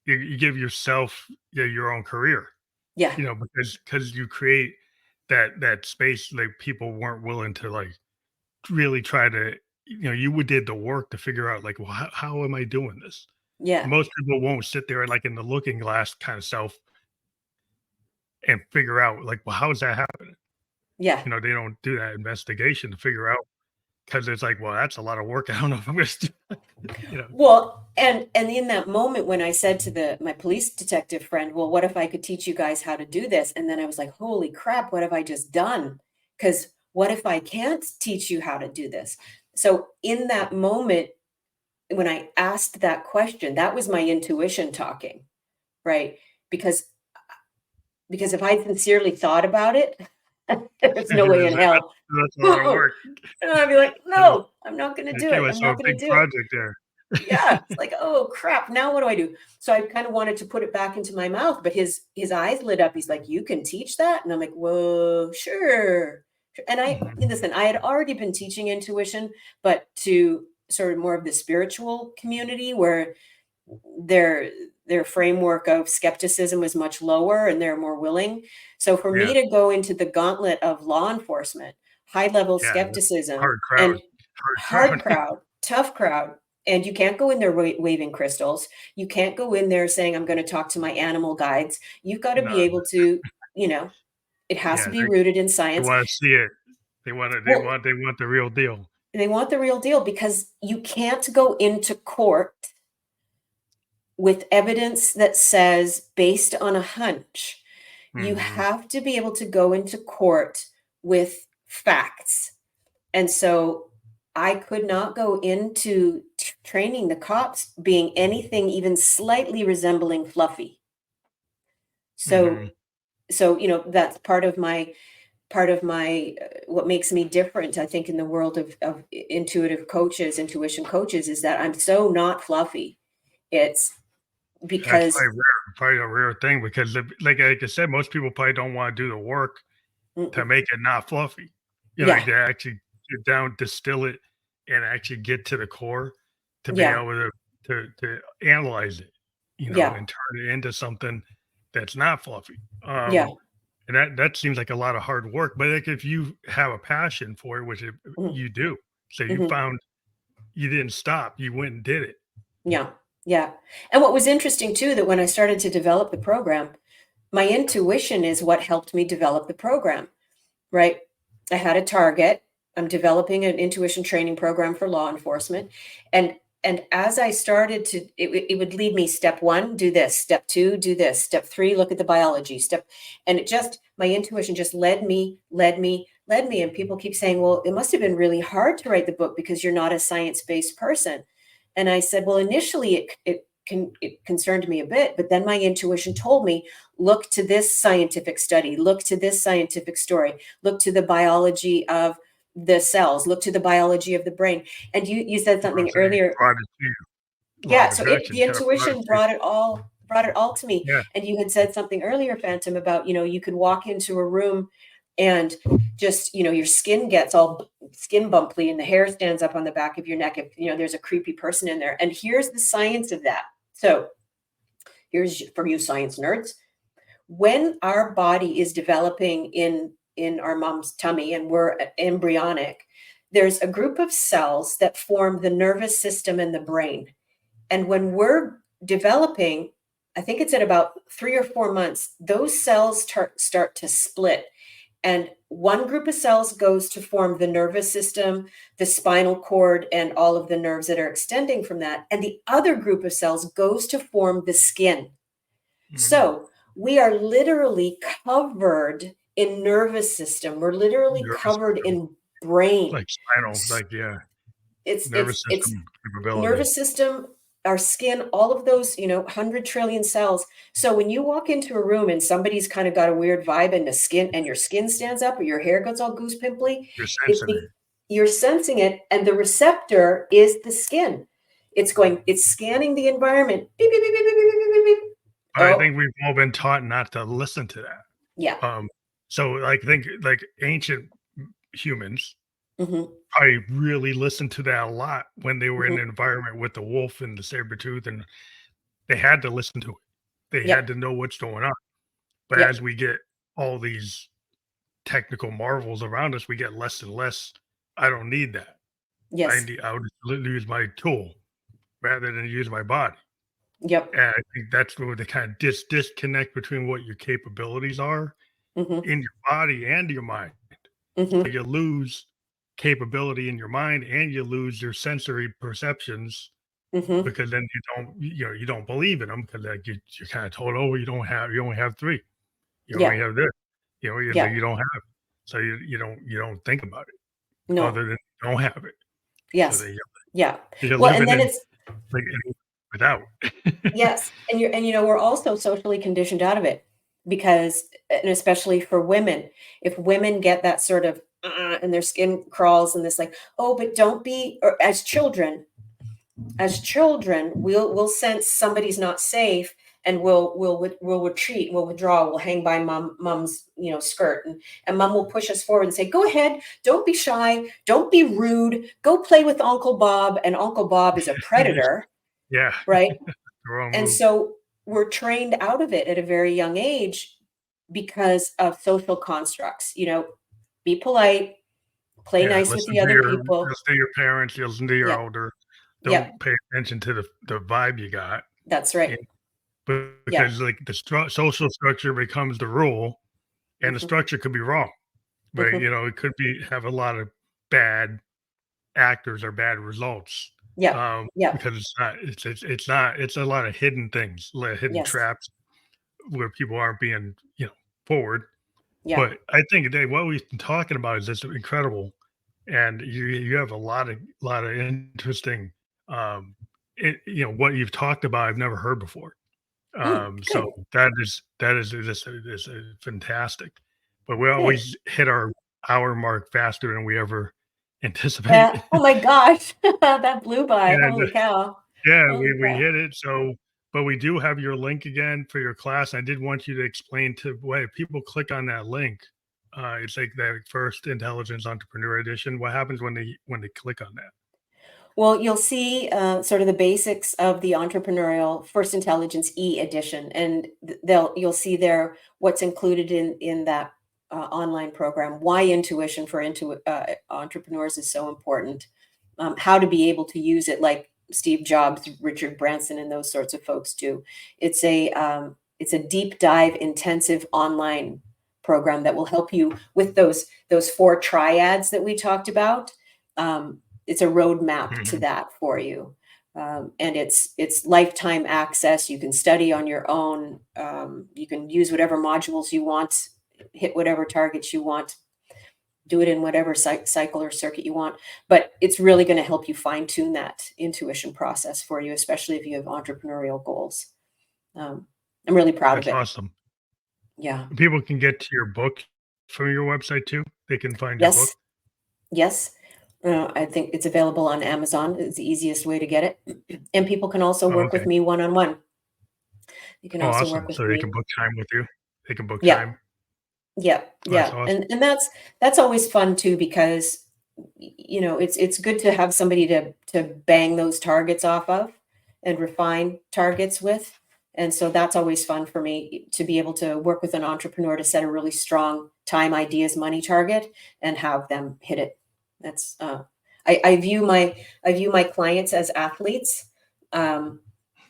You give yourself, your own career, Yeah. because you create that space like people weren't willing to like really try to. You did the work to figure out like, well, how am I doing this? Yeah. Most people won't sit there like in the looking glass kind of self and figure out like, well, how is that happening? Yeah. They don't do that investigation to figure out because it's like, well, that's a lot of work. I don't know if I'm going to, you know. Well, and in that moment when I said to my police detective friend, well, what if I could teach you guys how to do this? And then I was like, holy crap, what have I just done? Because what if I can't teach you how to do this? So in that moment, when I asked that question, that was my intuition talking, right? Because if I sincerely thought about it, there's no way in hell. That's a lot of And work. I'd be like, no, I'm not going to They do gave it. I'm us a not going to big do it. project there. Yeah, it's like, oh crap, now what do I do? So I kind of wanted to put it back into my mouth, but his eyes lit up. He's like, you can teach that? And I'm like, whoa, sure. And Mhm. listen, I had already been teaching intuition, but to sort of more of the spiritual community where their their framework of skepticism was much lower and they're more willing. So for Yeah, me to go into the gauntlet of law enforcement, high level yeah, that's skepticism, hard crowd, and hard hard crowd. crowd, tough crowd, and you can't go in there waving crystals. You can't go in there saying, I'm going to talk to my animal guides. You've got to No, be able to, you know, it has yeah, to be rooted in they science. wanna see it. They want it. Well, They want the real deal. they want the real deal because you can't go into court with evidence that says based on a hunch. You Mhm. have to be able to go into court with facts. And so I could not go into training the cops being anything even slightly resembling fluffy. So Mhm. that's part of my what makes me different, I think, in the world of intuition coaches, is that I'm so not fluffy. It's That's because probably a rare thing because like I said, most people probably don't wanna do the work to mm-mm. make it not fluffy. Like Yeah, to actually get down, distill it, and actually get to the core to be yeah, able to analyze it, yeah, and turn it into something that's not fluffy. yeah, And that seems like a lot of hard work, but like if you have a passion for it, which mhm, you do, so mhm. you didn't stop, you went and did it. Yeah, yeah. And what was interesting too, that when I started to develop the program, my intuition is what helped me develop the program, right? I had a target. I'm developing an intuition training program for law enforcement. And as I started to, it would lead me step one, do this, step two, do this, step three, look at the biology, and my intuition just led me, led me, led me. And people keep saying, well, it must have been really hard to write the book because you're not a science-based person. And I said, well, initially it concerned me a bit, but then my intuition told me, look to this scientific study, look to this scientific story, look to the biology of the cells, look to the biology of the brain. And you said You know what I'm something saying? earlier. Brought it to you. Law Yeah, of so attraction the kind of brought it intuition to you. brought it all to me. Yeah. And you had said something earlier, Phantom, about, you could walk into a room and just, your skin gets all skin bumply and the hair stands up on the back of your neck if, there's a creepy person in there. And here's the science of that. So here's for you science nerds. When our body is developing in our mom's tummy and we're embryonic, there's a group of cells that form the nervous system and the brain. And when we're developing, I think it's at about 3 or 4 months, those cells start to split. And one group of cells goes to form the nervous system, the spinal cord, and all of the nerves that are extending from that. And the other group of cells goes to form the skin. Mhm. So we are literally covered in nervous system. We're literally Nervous covered system. in brain, like spinal, s- like yeah, it's nervous system capability. nervous system, our skin, all of those, 100 trillion cells. So when you walk into a room and somebody's kind of got a weird vibe and the skin and your skin stands up or your hair gets all goose pimply, You're it's sensing be, it. you're sensing it, and the receptor is the skin. It's scanning the environment. Beep, beep, beep, beep, beep, beep, beep, beep, beep. But I Oh, think we've all been taught not to listen to that. yeah. So like think like ancient humans Hmm. probably really listened to that a lot when they were in Hmm. an environment with the wolf and the saber tooth, and they had to listen to it. They had Yep. to know what's going on. But as Yep. we get all these technical marvels around us, we get less and less. I don't need that. Yes. I would use my tool rather than use my body. Yep. And I think that's where the kind of disconnect between what your capabilities are Hmm. in your body and your mind. Hmm. You lose capability in your mind and you lose your sensory perceptions Hmm. because then you don't believe in them because like you're kind of told, oh, you only have three, you only Yeah. have this, Yeah. you don't have it, so you don't think about it No. other than you don't have it. So Yes. they Yeah. you're Well, and living then in it's like without. yes, and we're also socially conditioned out of it because, and especially for women, if women get that sort of and their skin crawls and this like, oh, but don't be, or as children, we'll sense somebody's not safe, and we'll retreat, we'll withdraw, we'll hang by mom's skirt, and mom will push us forward and say, go ahead, don't be shy, don't be rude, go play with Uncle Bob, and Uncle Bob is a predator, Yeah, right? the wrong And move. so we're trained out of it at a very young age because of social constructs, be polite, play Yeah, nice with the other people. listen to your parents, listen to your Yeah. older. Yeah. Don't pay attention to the vibe you got, That's and right. Yeah. because, like, the social structure becomes the rule, and the Hmm. structure could be wrong, but, Hmm. it could be have a lot of bad actors or bad results, Yeah. Yeah. because it's not it's a lot of hidden things, hidden Yes. traps where people aren't being, forward. Yeah. But I think that what we've been talking about is just incredible, and you have a lot of interesting, what you've talked about I've never heard before. So Good. that is just fantastic. But we Good. always hit our hour mark faster than we ever anticipate. Yeah. Oh my gosh. That blew by. And Holy cow. yeah, Holy we cow. hit it. So, but we do have your link again for your class. I did want you to explain to why if people click on that link, it's like that first Intelligence Entrepreneur Edition. What happens when they click on that? Well, you'll see sort of the basics of the entrepreneurial First Intelligence edition, and you'll see there what's included in that online program. Why intuition for entrepreneurs is so important. How to be able to use it, like Steve Jobs, Richard Branson, and those sorts of folks do. It's a deep dive, intensive online program that will help you with those four triads that we talked about. It's a roadmap to Mhm. that for you. And it's lifetime access. You can study on your own. You can use whatever modules you want, hit whatever targets you want, do it in whatever cycle or circuit you want. But it's really going to help you fine tune that intuition process for you, especially if you have entrepreneurial goals. Um, I'm really proud of That's it. awesome. Yeah. People can get to your book from your website too. They can find your book. Yes. Yes. I think it's available on Amazon. It's the easiest way to get it. And people can also Oh, work with okay. me one on one. You can Oh, also work awesome. with So they can me. book time with you. They can book Yeah. time. Yeah. Oh, that's Yeah. awesome. And that's always fun too, because it's good to have somebody to bang those targets off of and refine targets with. And so that's always fun for me to be able to work with an entrepreneur to set a really strong time, ideas, money target and have them hit it. That's I view my clients as athletes, um,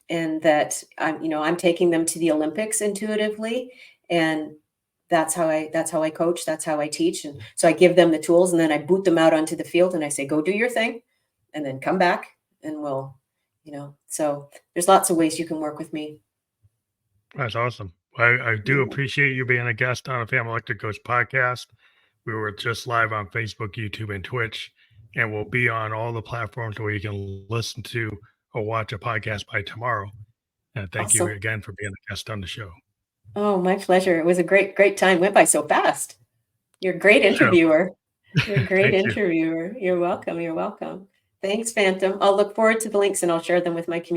and that I'm taking them to the Olympics intuitively, and that's how I coach, that's how I teach, and so I give them the tools, and then I boot them out onto the field, and I say, "Go do your thing, and then come back, and So there's lots of ways you can work with me. That's awesome. I do Yeah. appreciate you being a guest on a Family Electric Coach podcast. We were just live on Facebook, YouTube, and Twitch, and we'll be on all the platforms where you can listen to or watch a podcast by tomorrow. And thank you Awesome. again for being a guest on the show. Oh, my pleasure. It was a great time. Went by so fast. You're a great So, interviewer. You're a great thank you. interviewer. You're welcome. You're welcome. Thanks, Phantom. I'll look forward to the links and I'll share them with my community.